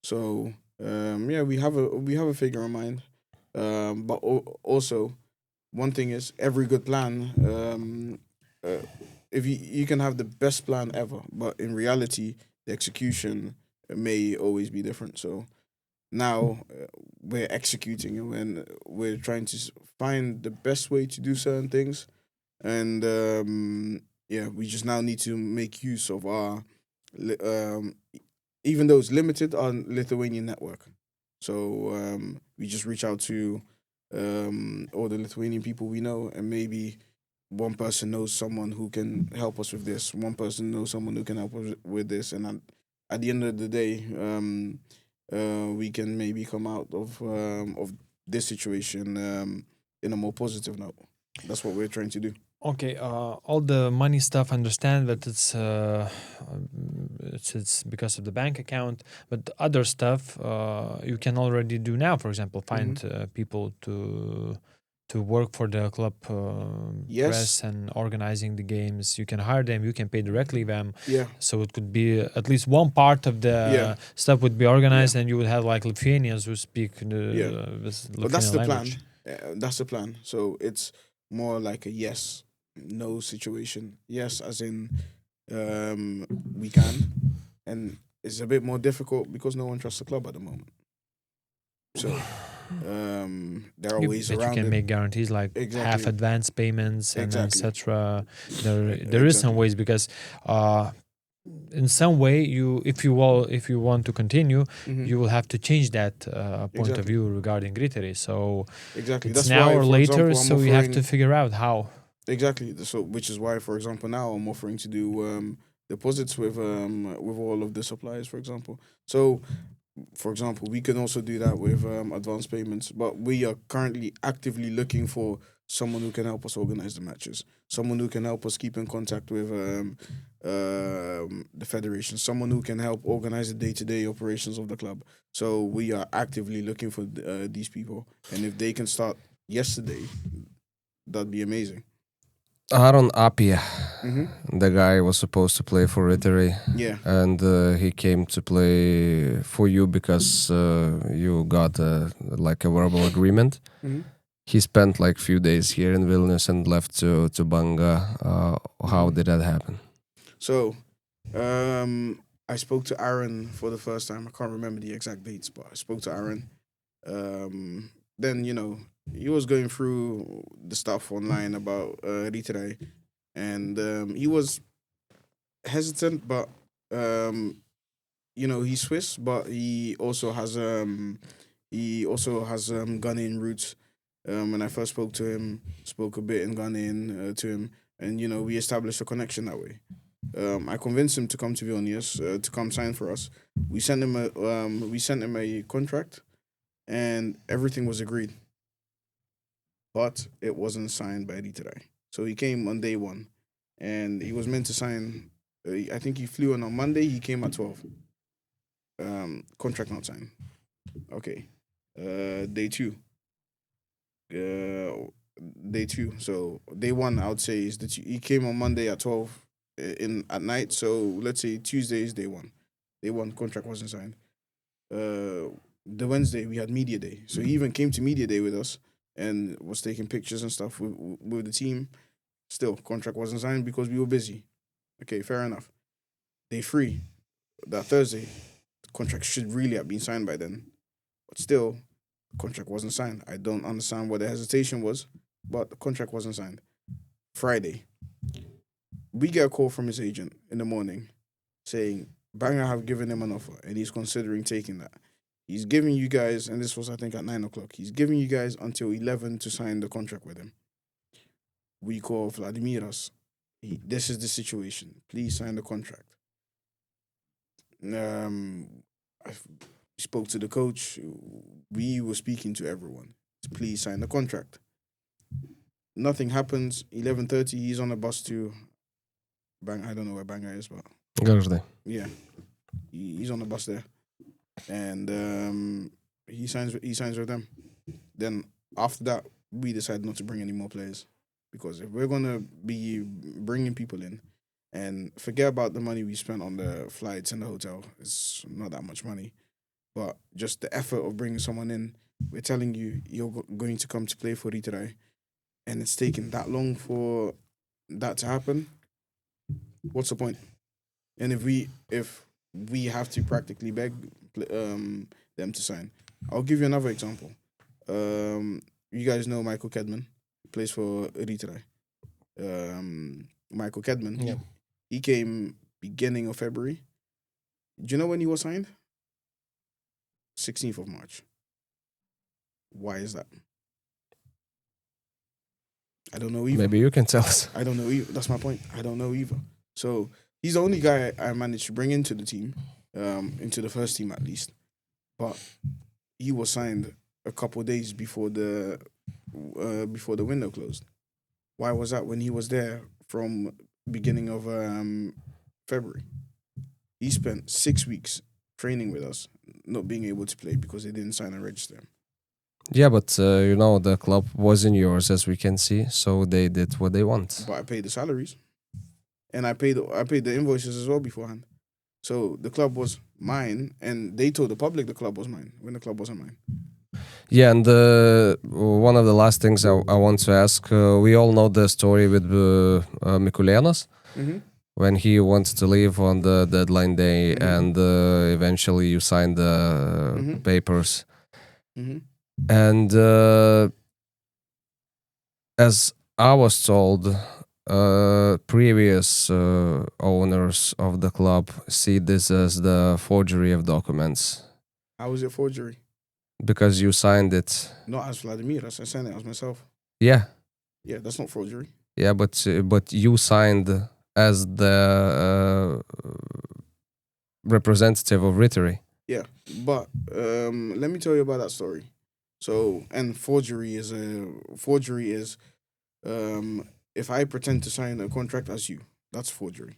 So we have a figure in mind, but also one thing is every good plan. If you can have the best plan ever, but in reality, the execution may always be different. So now we're executing, and we're trying to find the best way to do certain things, and we just now need to make use of our even though it's limited, our Lithuanian network. So we just reach out to all the Lithuanian people we know, and maybe one person knows someone who can help us with this. One person knows someone who can help us with this, and at the end of the day, we can maybe come out of this situation in a more positive note. That's what we're trying to do. Okay, all the money stuff, understand that it's because of the bank account, but the other stuff you can already do now. For example, find people to work for the club press and organizing the games. You can hire them, you can pay directly them. So it could be at least one part of the stuff would be organized, and you would have like Lithuanians who speak the Lithuanian but that's the language. plan. That's the plan. So it's more like a yes, no situation. Yes, as in we can, and it's a bit more difficult because no one trusts the club at the moment. So there are ways around you can it. make guarantees like half advance payments and etc. There is some ways, because in some way if you want to continue, you will have to change that point of view regarding Riteriî. So it's that's now why, or for later, example, so you have to figure out how. Exactly. So which is why, for example, now I'm offering to do deposits with all of the suppliers, for example. So, for example, we can also do that with advance payments, but we are currently actively looking for someone who can help us organize the matches, someone who can help us keep in contact with the federation, someone who can help organize the day-to-day operations of the club. So we are actively looking for these people, and if they can start yesterday, that'd be amazing. Aaron Apia, the guy was supposed to play for Riteriî, and he came to play for you because you got like a verbal agreement. He spent like few days here in Vilnius and left to Banga. How did that happen? So I spoke to Aaron for the first time. I can't remember the exact dates, but I spoke to Aaron. Then, you know, he was going through the stuff online about Riteriî, and he was hesitant, but you know, he's Swiss, but he also has Ghanaian roots. When I first spoke to him, spoke a bit in Ghanaian to him, and you know, we established a connection that way. I convinced him to come to Vilnius to come sign for us. We sent him a contract, and everything was agreed. But it wasn't signed by Riteriî. So he came on day one, and he was meant to sign. I think he flew in on Monday. He came at 12. Contract not signed. Okay. Day two. day 2. So day 1, I would say, is that he came on Monday at 12 at night. So let's say Tuesday is day 1. Day 1 contract wasn't signed. The Wednesday we had media day. So he even came to media day with us and was taking pictures and stuff with the team. Still, contract wasn't signed because we were busy. Okay, fair enough. Day 3, that Thursday, the contract should really have been signed by then. But still, the contract wasn't signed. I don't understand what the hesitation was, but the contract wasn't signed. Friday, we get a call from his agent in the morning saying, Banger have given him an offer and he's considering taking that. He's giving you guys, and this was, I think, at 9 o'clock, he's giving you guys until 11 to sign the contract with him. We call Vladimiras. This is the situation. Please sign the contract. I spoke to the coach. We were speaking to everyone. Please sign the contract. Nothing happens. 11:30, he's on a bus to Bang. I don't know where Banger is, but Garždai. yeah, he's on the bus there, and he signs with them. Then after that, we decided not to bring any more players because if we're gonna be bringing people in, and forget about the money we spent on the flights and the hotel, it's not that much money, but just the effort of bringing someone in. We're telling you you're going to come to play for Riteriî, and it's taken that long for that to happen. What's the point? And if we have to practically beg them to sign, I'll give you another example. You guys know Michael Kedman, he plays for Riteriî. Michael Kedman, Yeah. he came beginning of February. Do you know when he was signed? 16th of March. Why is that? I don't know either. Maybe you can tell us. I don't know either. That's my point. I don't know either. So he's the only guy I managed to bring into the team, into the first team at least. But he was signed a couple of days before the window closed. Why was that when he was there from beginning of February? He spent 6 weeks training with us, not being able to play because they didn't sign and register him. Yeah, but the club wasn't yours, as we can see, so they did what they want. But I paid the salaries, and I paid the invoices as well beforehand. So the club was mine, and they told the public the club was mine when the club wasn't mine. Yeah, and one of the last things I want to ask, we all know the story with Mikulėnas, when he wanted to leave on the deadline day, and eventually you signed the papers. And as I was told, previous owners of the club see this as the forgery of documents. How is it forgery? Because you signed it. Not as Vladimir, I signed it as myself. Yeah. Yeah, that's not forgery. Yeah, but you signed as the representative of Riteriî. Yeah, but let me tell you about that story. So, and forgery is if I pretend to sign a contract as you, that's forgery.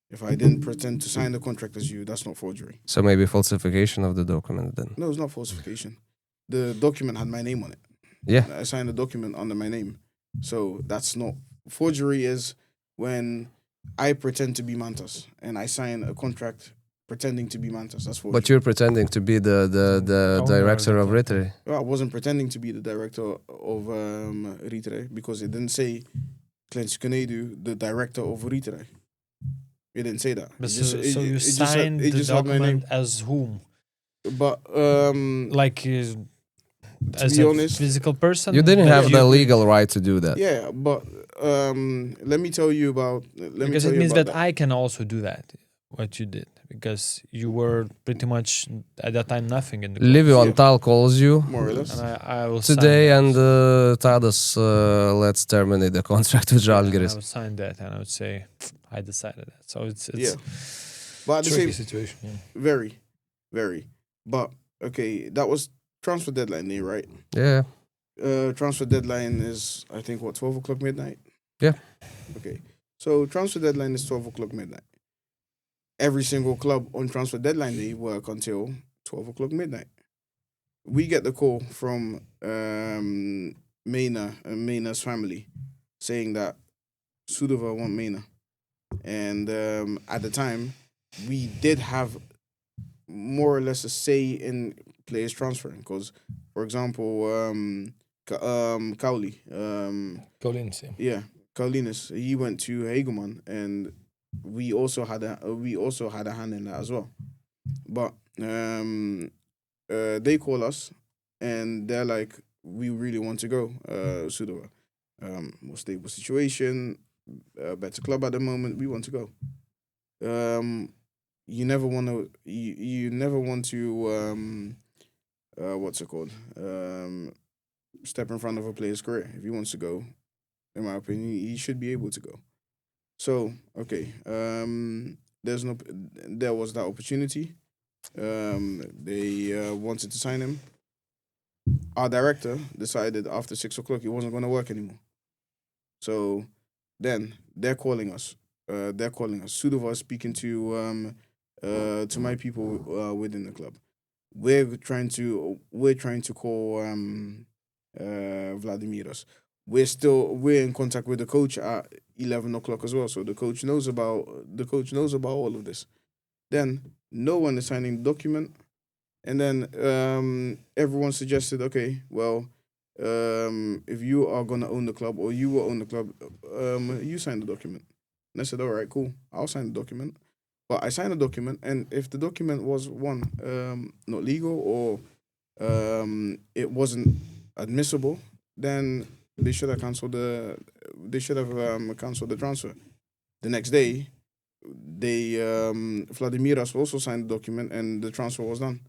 If I didn't pretend to sign the contract as you, that's not forgery. So maybe falsification of the document then. No, it's not falsification. The document had my name on it. Yeah. I signed the document under my name. So that's not forgery. Is when I pretend to be Mantas and I sign a contract pretending to be Mantas. That's forgery. But you're pretending to be the director of Riteriî. Well, I wasn't pretending to be the director of Riteriî because it didn't say Clancy, the director of Riteriî. It didn't say that. But so you signed the document as whom? But as be a honest, physical person? You didn't have the legal right to do that. Yeah, but let me tell you about. Because it means that I can also do that. What you did, because you were pretty much at that time nothing in the club. Livio Antal calls you more or less. And I will today, sign and Tadas, let's terminate the contract with I Žalgiris. would sign that, and I would say I decided that. So it's Yeah, but at the Tricky same situation. Yeah. very, very. But okay, that was transfer deadline day, right? Yeah. Transfer deadline is I think 12 o'clock midnight. Yeah. Okay, so transfer deadline is 12 o'clock midnight. Every single club on transfer deadline day work until 12 o'clock midnight. We get the call from Mena and Mena's family, saying that Sudova want Mena. And at the time, we did have more or less a say in players transferring. Because, for example, Cowley, Clancy. yeah, Kaulinus, he went to Hegeman, and we also had a hand in that as well. But they call us, and they're like, we really want to go, Sudova. More stable situation, better club at the moment. We want to go. You never want to. You never want to. What's it called? Step in front of a player's career. If he wants to go, in my opinion, he should be able to go. So okay, there was that opportunity. They wanted to sign him. Our director decided after 6 o'clock he wasn't going to work anymore. So then they're calling us. Sudova is speaking to my people within the club. We're trying to call Vladimiros. We're in contact with the coach at 11 o'clock as well. So the coach knows about all of this. Then no one is signing the document. And then everyone suggested, okay, well, if you are going to own the club or you will own the club, you sign the document. And I said, all right, cool, I'll sign the document. But I signed the document, and if the document was, not legal or it wasn't admissible, then they should have cancelled the transfer. The next day, Vladimiras also signed the document, and the transfer was done.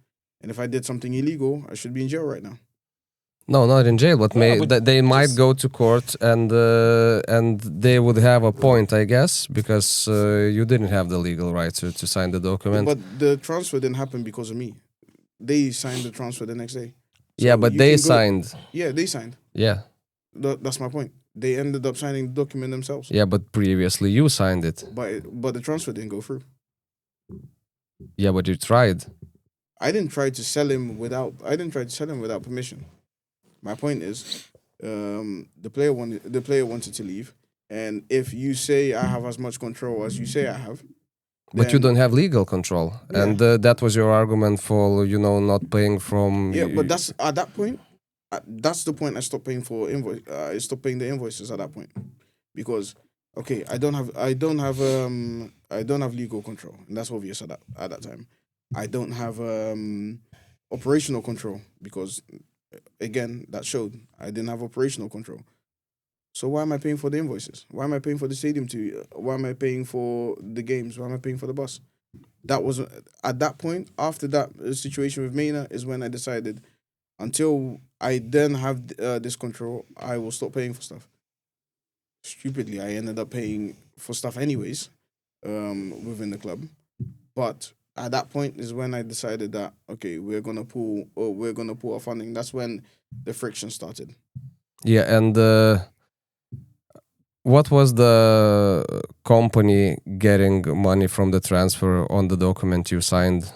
And if I did something illegal, I should be in jail right now. No, not in jail, but they might go to court, and they would have a point, I guess, because you didn't have the legal right to sign the document. But the transfer didn't happen because of me. They signed the transfer the next day. So yeah, but they signed. Yeah, they signed. Yeah. That's my point. They ended up signing the document themselves. Yeah, but previously you signed it. But the transfer didn't go through. Yeah, but you tried. I didn't try to sell him without permission. My point is, the player wanted to leave, and if you say I have as much control as you say I have, but you don't have legal control, yeah. and that was your argument for not paying from. Yeah, but that's at that point. That's the point. I stopped paying for invoice. I stopped paying the invoices at that point, because okay, I don't have legal control, and that's obvious at that time. I don't have operational control because, again, that showed I didn't have operational control. So why am I paying for the invoices? Why am I paying for the stadium why am I paying for the games? Why am I paying for the bus? That was at that point. After that situation with Mena is when I decided, until I then have this control, I will stop paying for stuff. Stupidly, I ended up paying for stuff anyways within the club, but at that point is when I decided that, okay, we're gonna pull our funding. That's when the friction started. Yeah, and what was the company getting money from the transfer on the document you signed?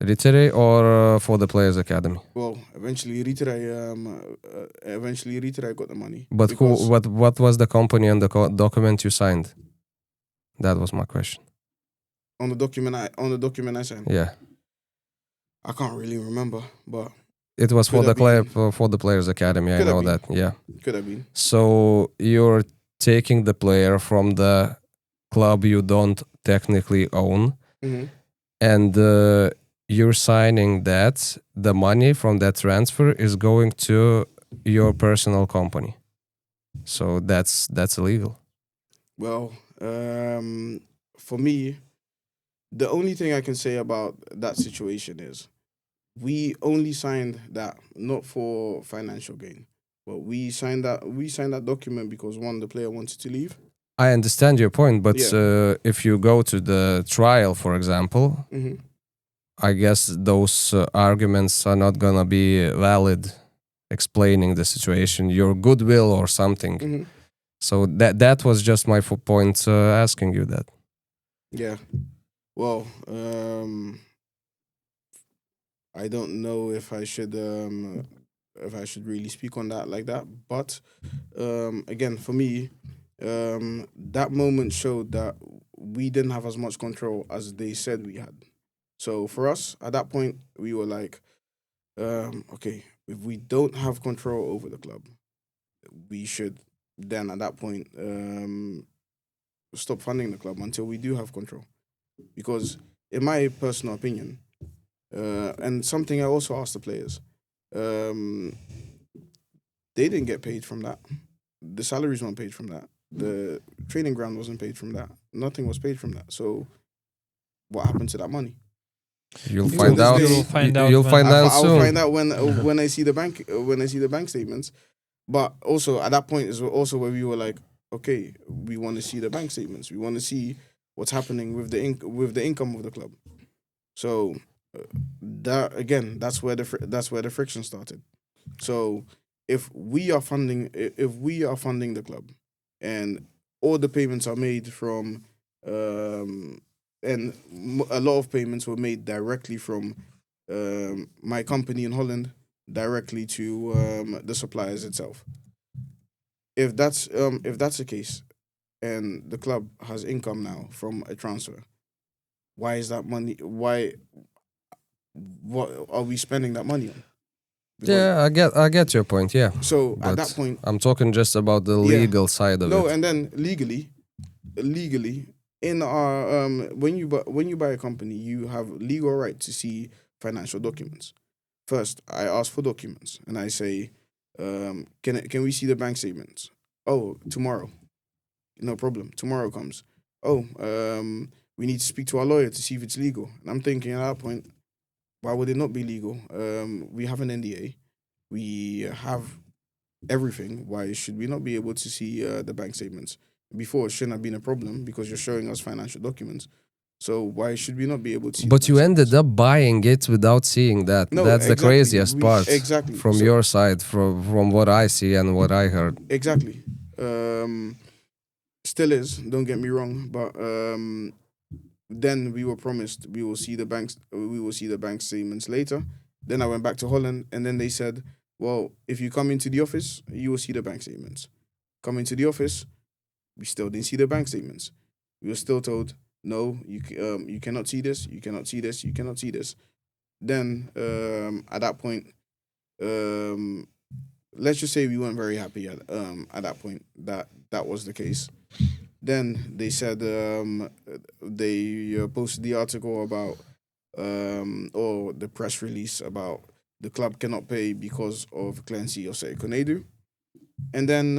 Riteriî or for the Players Academy? Well, eventually Riteriî got the money. But what was the company on the document you signed? That was my question. On the document I signed. Yeah. I can't really remember, but it was for the Players Academy. I know that. Yeah. Could have been. So you're taking the player from the club you don't technically own, and you're signing that the money from that transfer is going to your personal company. So that's illegal. Well, for me, the only thing I can say about that situation is we only signed that not for financial gain, but we signed that document because the player wanted to leave. I understand your point, but if you go to the trial, for example, I guess those arguments are not gonna be valid, explaining the situation, your goodwill or something. So that was just my point, asking you that. Yeah. Well, I don't know if I should if I should really speak on that like that. But again, for me, that moment showed that we didn't have as much control as they said we had. So for us, at that point, we were like, okay, if we don't have control over the club, we should then at that point stop funding the club until we do have control. Because in my personal opinion, and something I also asked the players, they didn't get paid from that. The salaries weren't paid from that. The training ground wasn't paid from that. Nothing was paid from that. So what happened to that money? You'll find out. You'll find out You'll when- find out I'll soon. find out when I see the bank statements. But also at that point is also where we were like, okay, we want to see the bank statements. We want to see what's happening with the income of the club. So that again, that's where the friction started. So if we are funding the club, and all the payments are made from, and a lot of payments were made directly from my company in Holland directly to the suppliers itself. If that's the case, and the club has income now from a transfer, why is that money? What are we spending that money on? Because- Yeah, I get your point. Yeah, So at but that point, I'm talking just about the Yeah. legal side of no, it. and then legally, in our when you buy a company, you have legal right to see financial documents. First, I ask for documents, and I say, can we see the bank statements? Oh, tomorrow. No problem. Tomorrow comes. Oh, we need to speak to our lawyer to see if it's legal. And I'm thinking at that point, why would it not be legal? We have an NDA. We have everything. Why should we not be able to see the bank statements? Before, it shouldn't have been a problem because you're showing us financial documents. So why should we not be able to see But the you bank ended statements? up buying it without seeing that. No, That's the exactly. craziest part. Exactly. From So- your side, from what I see and what I heard. Exactly. Still is, don't get me wrong, but then we were promised we will see the bank statements later. Then I went back to Holland, and then they said, well, if you come into the office, you will see the bank statements. Come into the office, we still didn't see the bank statements. We were still told, no, you cannot see this, you cannot see this, you cannot see this. Then at that point, let's just say we weren't very happy at that point that was the case. Then they said they posted the article about or the press release about the club cannot pay because of Clancy or Konedu. And then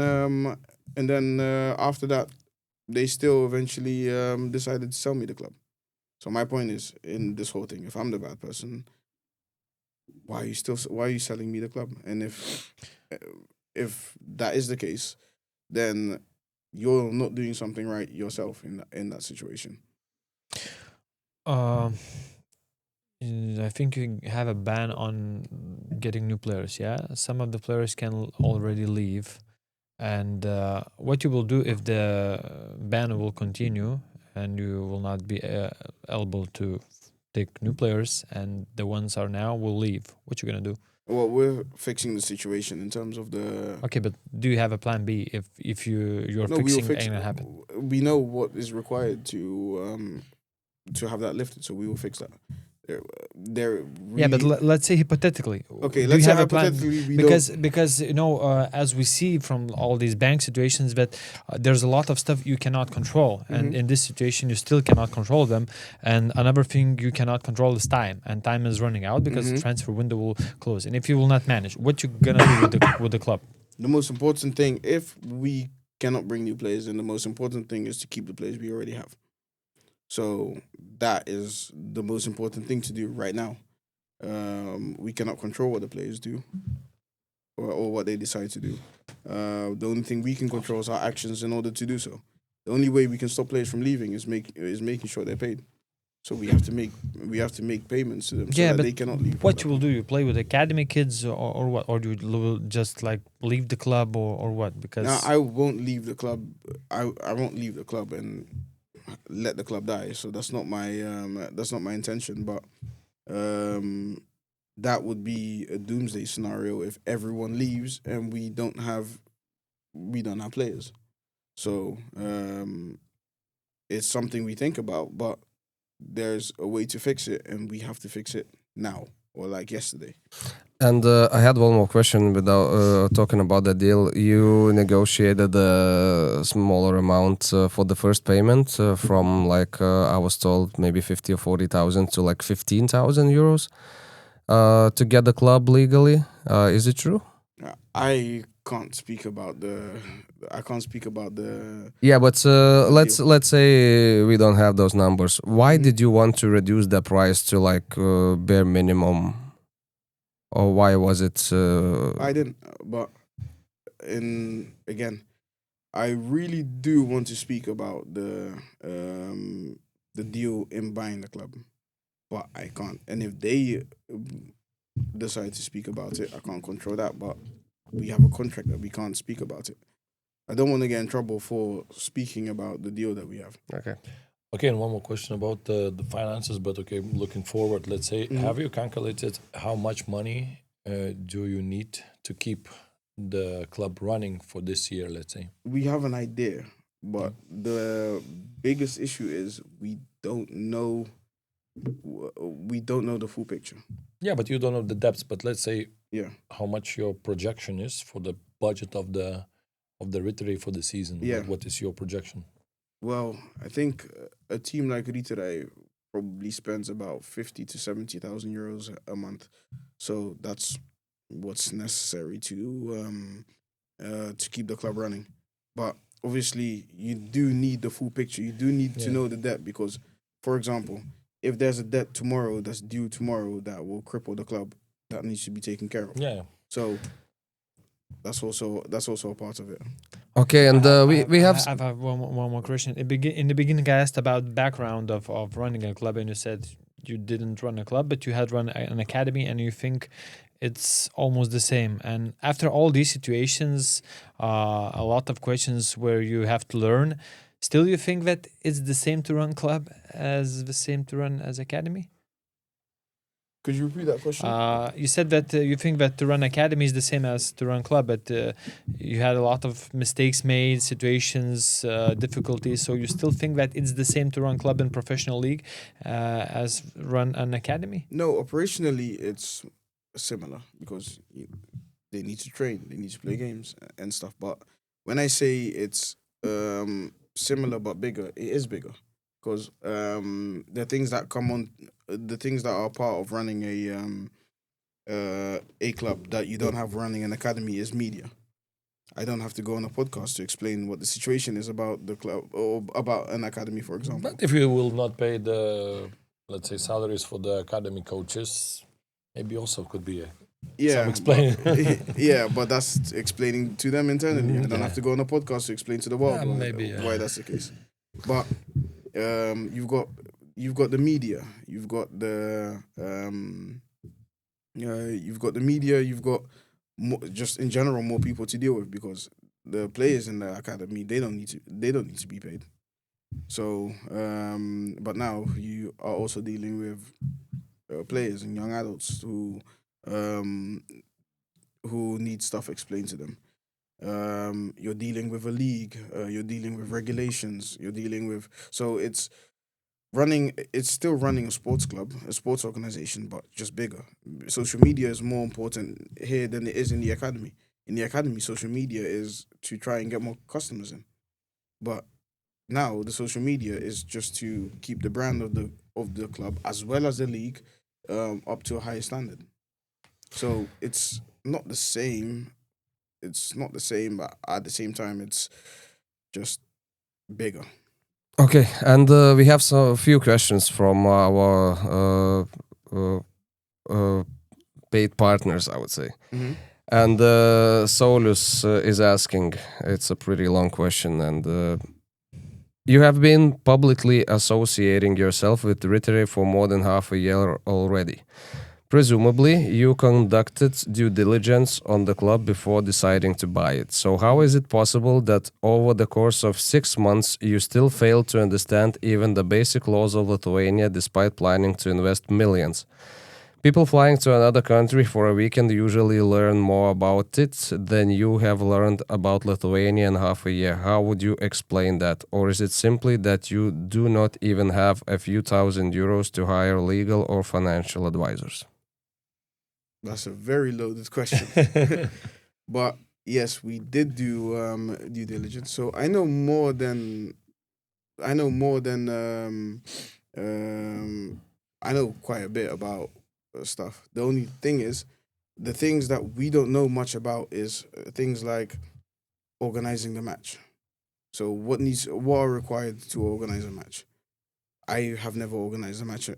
after that, they still eventually decided to sell me the club. So my point is, in this whole thing, if I'm the bad person, why are you selling me the club? And if that is the case, then you're not doing something right yourself in that situation. I think you have a ban on getting new players. Yeah, some of the players can already leave, and what you will do if the ban will continue and you will not be able to take new players, and the ones are now will leave. What you gonna do? Well, we're fixing the situation in terms of the. Okay, but do you have a plan B if you're No, we will fixing fix. ain't gonna happen? We know what is required to have that lifted, so we will fix that. They're Yeah, but really- let's say hypothetically. okay. do Let's you say have a plan? hypothetically we Because you know, as we see from all these bank situations, that there's a lot of stuff you cannot control, and Mhm. in this situation you still cannot control them. And another thing you cannot control is time, and time is running out because the Mhm. transfer window will close. And if you will not manage, what you gonna do with the club? the most important thing, if we cannot bring new players, then the most important thing is to keep the players we already have. So that is the most important thing to do right now. We cannot control what the players do or what they decide to do. The only thing we can control is our actions in order to do so. The only way we can stop players from leaving is making sure they're paid. So we have to make payments to them so Yeah, that but they cannot leave. What you will do? You play with academy kids or what? Or you will just like leave the club or what? Because Now, I won't leave the club. I won't leave the club and let the club die. So that's not my intention. But that would be a doomsday scenario if everyone leaves and we don't have players. So it's something we think about, but there's a way to fix it, and we have to fix it now or like yesterday. And I had one more question without talking about the deal. You negotiated a smaller amount for the first payment from like I was told maybe 50 or 40,000 to like 15,000 euros to get the club legally. Is it true? I can't speak about the. Yeah, but let's say we don't have those numbers. Why did you want to reduce the price to like bare minimum? Or why was it? I didn't, but again, I really do want to speak about the deal in buying the club, but I can't. And if they decide to speak about it, I can't control that. But we have a contract that we can't speak about it. I don't want to get in trouble for speaking about the deal that we have. Okay, and one more question about the finances, but okay, looking forward, let's say, have you calculated how much money do you need to keep the club running for this year, let's say? We have an idea, but the biggest issue is we don't know the full picture. Yeah, but you don't know the depths, but let's say how much your projection is for the budget of the Riteriî for the season. Yeah. What is your projection? Well, I think a team like Riteriî probably spends about 50 to 70,000 euros a month. So that's what's necessary to keep the club running. But obviously, you do need the full picture. You do need to know the debt because, for example, if there's a debt tomorrow that's due tomorrow that will cripple the club, that needs to be taken care of. Yeah. So that's also a part of it. Okay, and we have. I have one more question. In the beginning, I asked about background of running a club, and you said you didn't run a club, but you had run an academy, and you think it's almost the same. And after all these situations, a lot of questions where you have to learn. Still, you think that it's the same to run club as the same to run as academy? Could you repeat that question? You said that you think that to run academy is the same as to run club, but you had a lot of mistakes made, situations, difficulties. So you still think that it's the same to run club in professional league as run an academy? No, operationally it's similar because they need to train, they need to play games and stuff. But when I say it's similar but bigger, it is bigger. Because the things that are part of running a club that you don't have running an academy is media. I don't have to go on a podcast to explain what the situation is about the club or about an academy, for example. But if you will not pay the, let's say, salaries for the academy coaches, maybe also could be some explaining. But that's explaining to them internally. I don't have to go on a podcast to explain to the world why that's the case. But you've got the media, you've got the media, you've got more, just in general more people to deal with because the players in the academy they don't need to be paid. So but now you are also dealing with players and young adults who need stuff explained to them. You're dealing with a league, you're dealing with regulations, so it's still running a sports club, a sports organization, but just bigger. Social media is more important here than it is in the academy. In the academy, social media is to try and get more customers in. But now the social media is just to keep the brand of the club as well as the league up to a higher standard. So it's not the same. It's not the same, but at the same time, it's just bigger. Okay, and we have a few questions from our paid partners, I would say. Mm-hmm. And Solus is asking, it's a pretty long question, and you have been publicly associating yourself with Riteriî for more than half a year already. Presumably, you conducted due diligence on the club before deciding to buy it. So how is it possible that over the course of 6 months, you still failed to understand even the basic laws of Lithuania despite planning to invest millions? People flying to another country for a weekend usually learn more about it than you have learned about Lithuania in half a year. How would you explain that? Or is it simply that you do not even have a few thousand euros to hire legal or financial advisors? That's a very loaded question. But yes, we did do due diligence. So I know more than I know quite a bit about stuff. The only thing is, the things that we don't know much about is things like organizing the match. So what are required to organize a match? I have never organized a match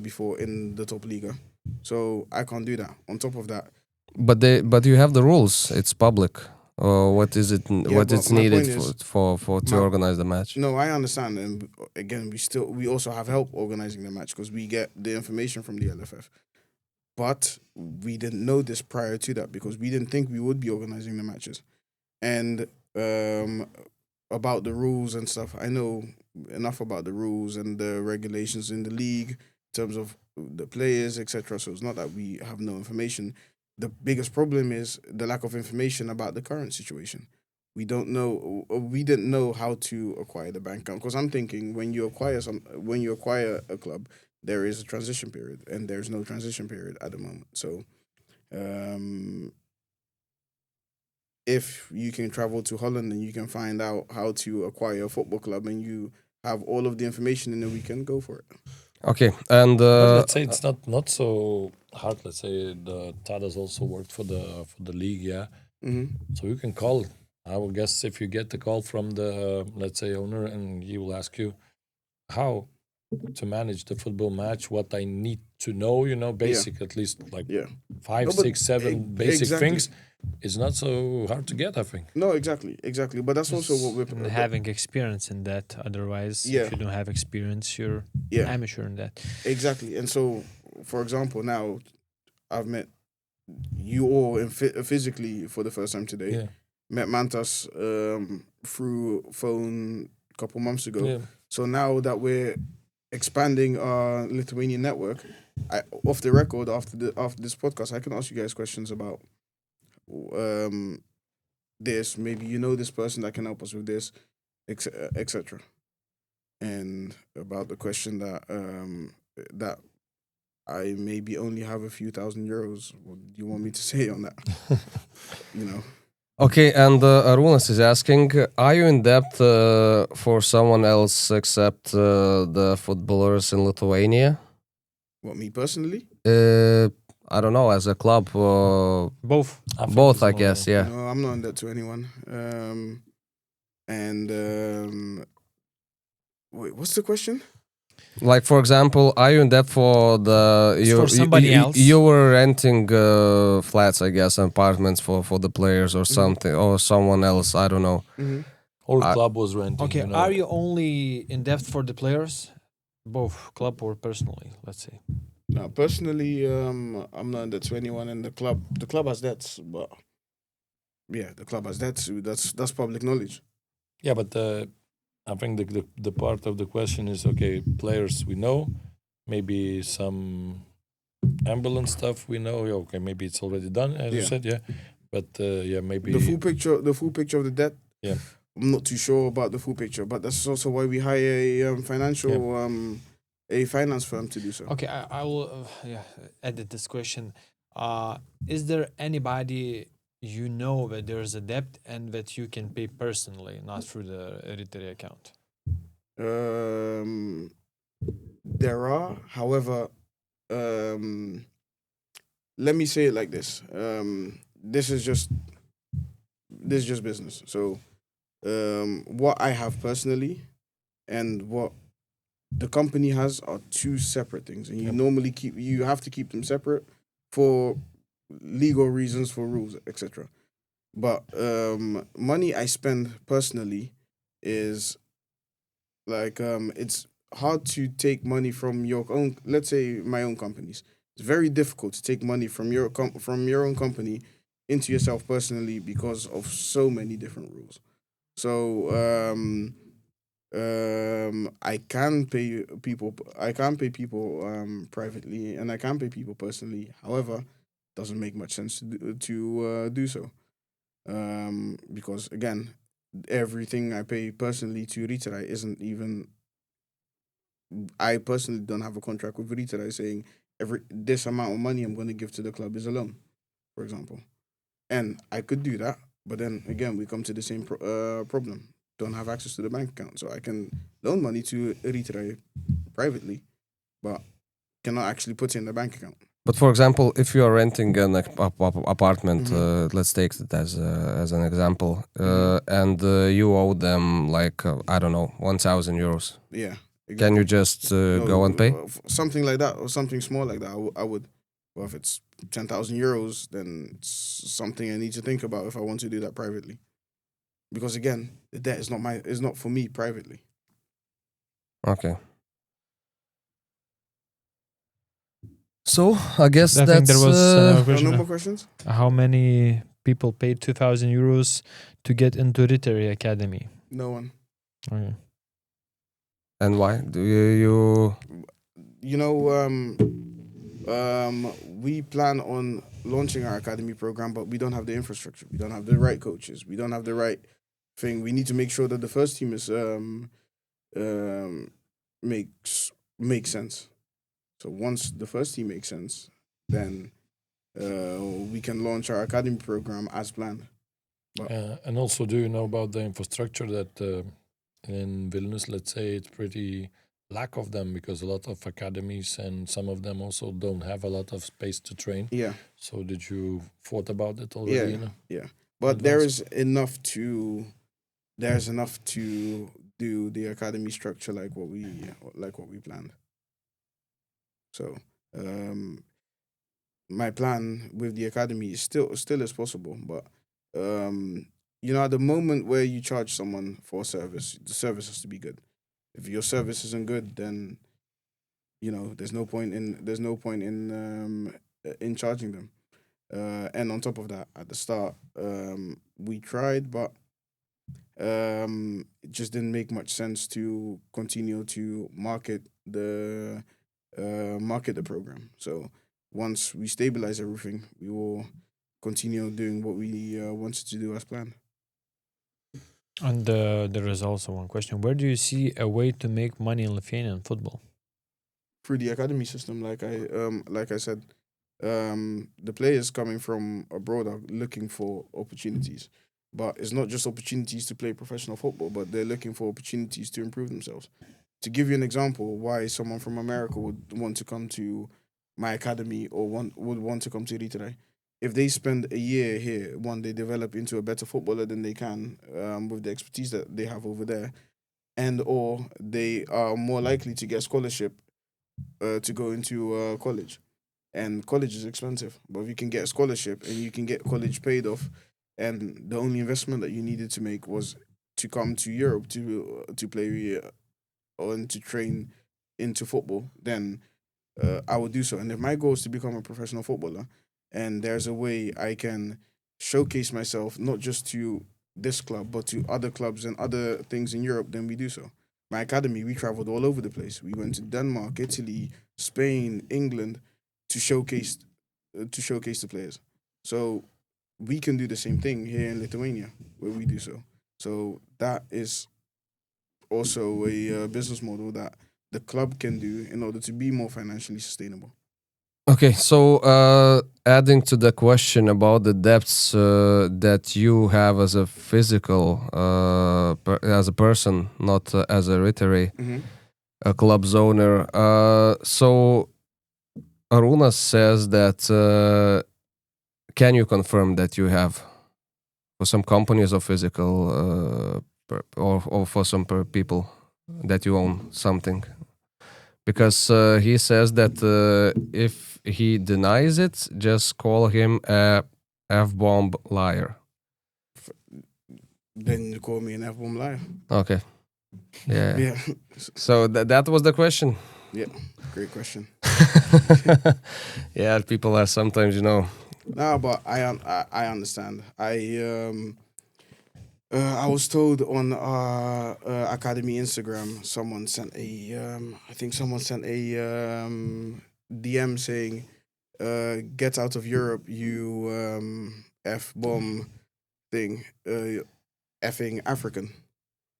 before in the top liga, so I can't do that. On top of that, But you have the rules. It's public. What is it? What but is my needed point is, for to organize the match? no, I understand, and again, we also have help organizing the match because we get the information from the LFF. But we didn't know this prior to that because we didn't think we would be organizing the matches. And about the rules and stuff, I know enough about the rules and the regulations in the league in terms of the players, etc. So it's not that we have no information. The biggest problem is the lack of information about the current situation. We didn't know how to acquire the bank account because I'm thinking when you acquire a club, there is a transition period, and there's no transition period at the moment. So, if you can travel to Holland and you can find out how to acquire a football club, and you have all of the information in the weekend, go for it. Okay, and But let's say it's not so hard. Let's say the Tadas also worked for the league, yeah. Mm-hmm. So you can call. I would guess if you get the call from the let's say owner, and he will ask you how to manage the football match, what I need to know, basic at least like Yeah. 5, No, but 6, 7 basic exactly. things. It's not so hard to get, I think. No, exactly. But that's also what And we're having experience in that. Otherwise, Yeah. if you don't have experience, you're Yeah, amateur in that. exactly. And so, for example, now I've met you all physically for the first time today. Yeah. Met Mantas through phone a couple months ago. Yeah. So now that we're expanding our Lithuanian network, off the record after this podcast, I can ask you guys questions about this. Maybe this person that can help us with this, etc. And about the question that I maybe only have a few thousand euros. What do you want me to say on that? okay, and Arunas is asking: are you in debt for someone else except the footballers in Lithuania? What, me personally? I don't know. As a club, Both. both, I guess. Yeah. No, I'm not in debt to anyone. Wait, what's the question? Like, for example, are you in debt for For somebody else? You were renting flats, I guess, apartments for the players or something, or someone else. I don't know. Mm-hmm. Or club was renting. Okay, are you only in debt for the players? Both, club or personally, let's say. No, personally, I'm not in debt to anyone, and the club has debts, but yeah, the club has debts. That's public knowledge. Yeah, but I think the part of the question is, okay, players we know, maybe some ambulance stuff we know. Okay, maybe it's already done, as you said, yeah. But maybe the full picture of the debt. Yeah, I'm not too sure about the full picture, but that's also why we hire a finance firm to do so. Okay, I will edit this question. Is there anybody you know that there's a debt and that you can pay personally, not through the Riteriî account? There are, however, let me say it like this. This is just business. So, what I have personally and what the company has are two separate things, and you have to keep them separate for legal reasons, for rules, etc. But money I spend personally is like it's hard to take money from your own. Let's say my own companies. It's very difficult to take money from your own company into yourself personally because of so many different rules. So I can pay people. I can pay people privately, and I can pay people personally. However, doesn't make much sense to do so, because again, everything I pay personally to Riteriٰ isn't even. I personally don't have a contract with Riteriٰ saying this amount of money I'm going to give to the club is a loan, for example, and I could do that, but then again we come to the same problem. Don't have access to the bank account, so I can loan money to Riteriٰ privately, but cannot actually put it in the bank account. But for example, if you are renting an apartment, let's take it as an example, and you owe them like I don't know, 1,000 euros. Yeah. Exactly. Can you just go and pay? Something like that, or something small like that, I would. Well, if it's 10,000 euros, then it's something I need to think about if I want to do that privately. Because again, the debt is not for me privately. Okay. So I guess I think that's. there was another No question. more questions? How many people paid 2,000 euros to get into Riteriٰ Academy? No one. Okay. And why do you? You know, we plan on launching our academy program, but we don't have the infrastructure. We don't have the right coaches. We don't have the right thing. We need to make sure that the first team is makes sense. So once the first team makes sense, then we can launch our academy program as planned. And also, do you know about the infrastructure that in Vilnius, let's say, it's pretty lack of them because a lot of academies and some of them also don't have a lot of space to train. Yeah. So did you thought about it already? Yeah. You know? Yeah. But there's enough to do the academy structure like what we planned. So my plan with the academy is still is possible, but you know, at the moment where you charge someone for a service, the service has to be good. If your service isn't good, then you know there's no point in charging them. And on top of that, at the start, we tried, but it just didn't make much sense to continue to market the program. So once we stabilize everything, we will continue doing what we wanted to do as planned. And there is also one question. Where do you see a way to make money in Lithuanian football? Through the academy system, like I said, the players coming from abroad are looking for opportunities. But it's not just opportunities to play professional football, but they're looking for opportunities to improve themselves. To give you an example, why someone from America would want to come to my academy or would want to come to Riteriٰ, if they spend a year here, they develop into a better footballer than they can with the expertise that they have over there, and or they are more likely to get scholarship to go into college. And college is expensive, but if you can get a scholarship and you can get college paid off, and the only investment that you needed to make was to come to Europe to play and to train into football, then I would do so. And if my goal is to become a professional footballer, and there's a way I can showcase myself not just to this club but to other clubs and other things in Europe, then we do so. My academy, we traveled all over the place. We went to Denmark, Italy, Spain, England to showcase the players. So we can do the same thing here in Lithuania, where we do so. So that is also a business model that the club can do in order to be more financially sustainable. Okay, so adding to the question about the debts that you have as a physical, as a person, not as a Riteriٰ, a club's owner. So Arūnas says that can you confirm that you have for some companies or physical or for some people that you own something? Because he says that if he denies it, just call him a F-bomb liar. Then you call me an F-bomb liar. Okay. Yeah. Yeah. So that was the question. Yeah. Great question. Yeah, people are sometimes, No, but I understand. I was told on our academy Instagram, someone sent a DM saying, "Get out of Europe, you F-bomb thing, effing African."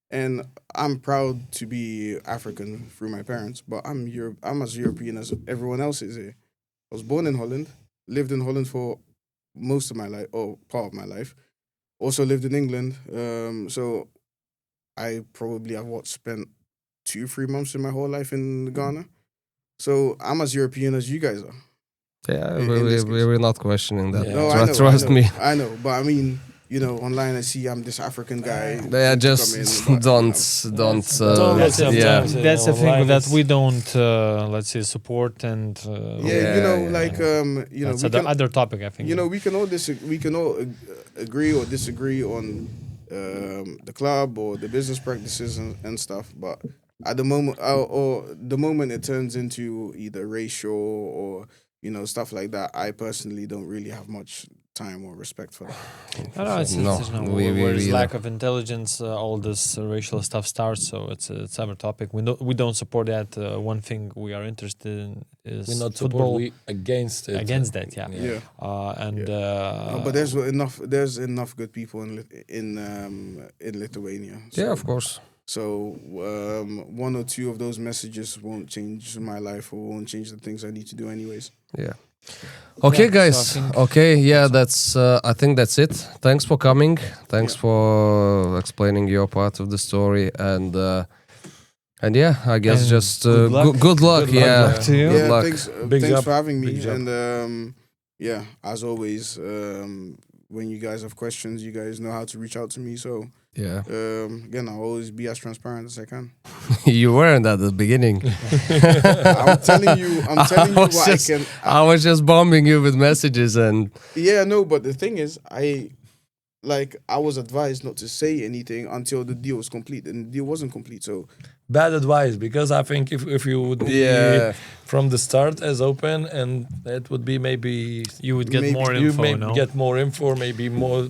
And I'm proud to be African through my parents, but I'm as European as everyone else is here. I was born in Holland, lived in Holland for most of my life, or part of my life. Also lived in England, so I probably have spent 2-3 months in my whole life in Ghana. So I'm as European as you guys are. Yeah, In this case. we're not questioning that. Yeah. No, I know, Trust me. I know, but I mean, you know, online I see I'm this African guy. Yeah, to just come in, but, don't. That's Yeah. Yeah. That's the thing Online that is- we don't, let's say, support and. Yeah, you know, Yeah, like you know, That's we the can, other topic, I think. you know, we can all agree or disagree on the club or the business practices and stuff, but at the moment, or the moment it turns into either racial or you know stuff like that, I personally don't really have much time or respect for that. No, it's No, we where is either. lack of intelligence, all this racial stuff starts. So it's our topic. We don't support that. One thing we are interested in is We're not football. support. We against it. Against that, yeah. Yeah. And No, but there's enough good people in Lithuania. Yeah, of course. So 1 or 2 of those messages won't change my life or won't change the things I need to do anyways. Yeah. Okay, Yeah, so I guys. think- Okay, yeah, that's. I think that's it. Thanks for coming. Thanks Yeah. for explaining your part of the story, and yeah, I guess And just good luck. good luck. Good luck, Yeah, yeah. to you. good Yeah, luck. Big thanks job. for having me. Big job. And yeah, as always, when you guys have questions, you guys know how to reach out to me. So Yeah, again, I'll always be as transparent as I can. you weren't at the beginning. I'm telling you was what just- I can. I was just bombing you with messages, and Yeah, no, but the thing is, I was advised not to say anything until the deal was complete, and the deal wasn't complete. So Bad advice, because I think if you would be yeah, from the start as open, and that would be maybe you would get maybe more you info. may No? get more info, maybe more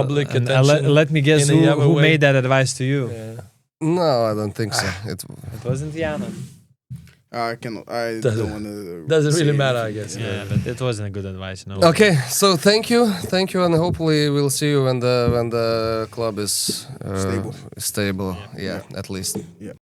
public And, attention. let me guess in a younger who way. made that advice to you. Yeah. no, I don't think so. It, It wasn't Janu. I cannot. I Doesn't- don't want to. doesn't really matter, I guess. Yeah, but it wasn't a good advice. No. okay, so thank you, and hopefully we'll see you when the club is Stable. Stable, yeah, at least. Yeah.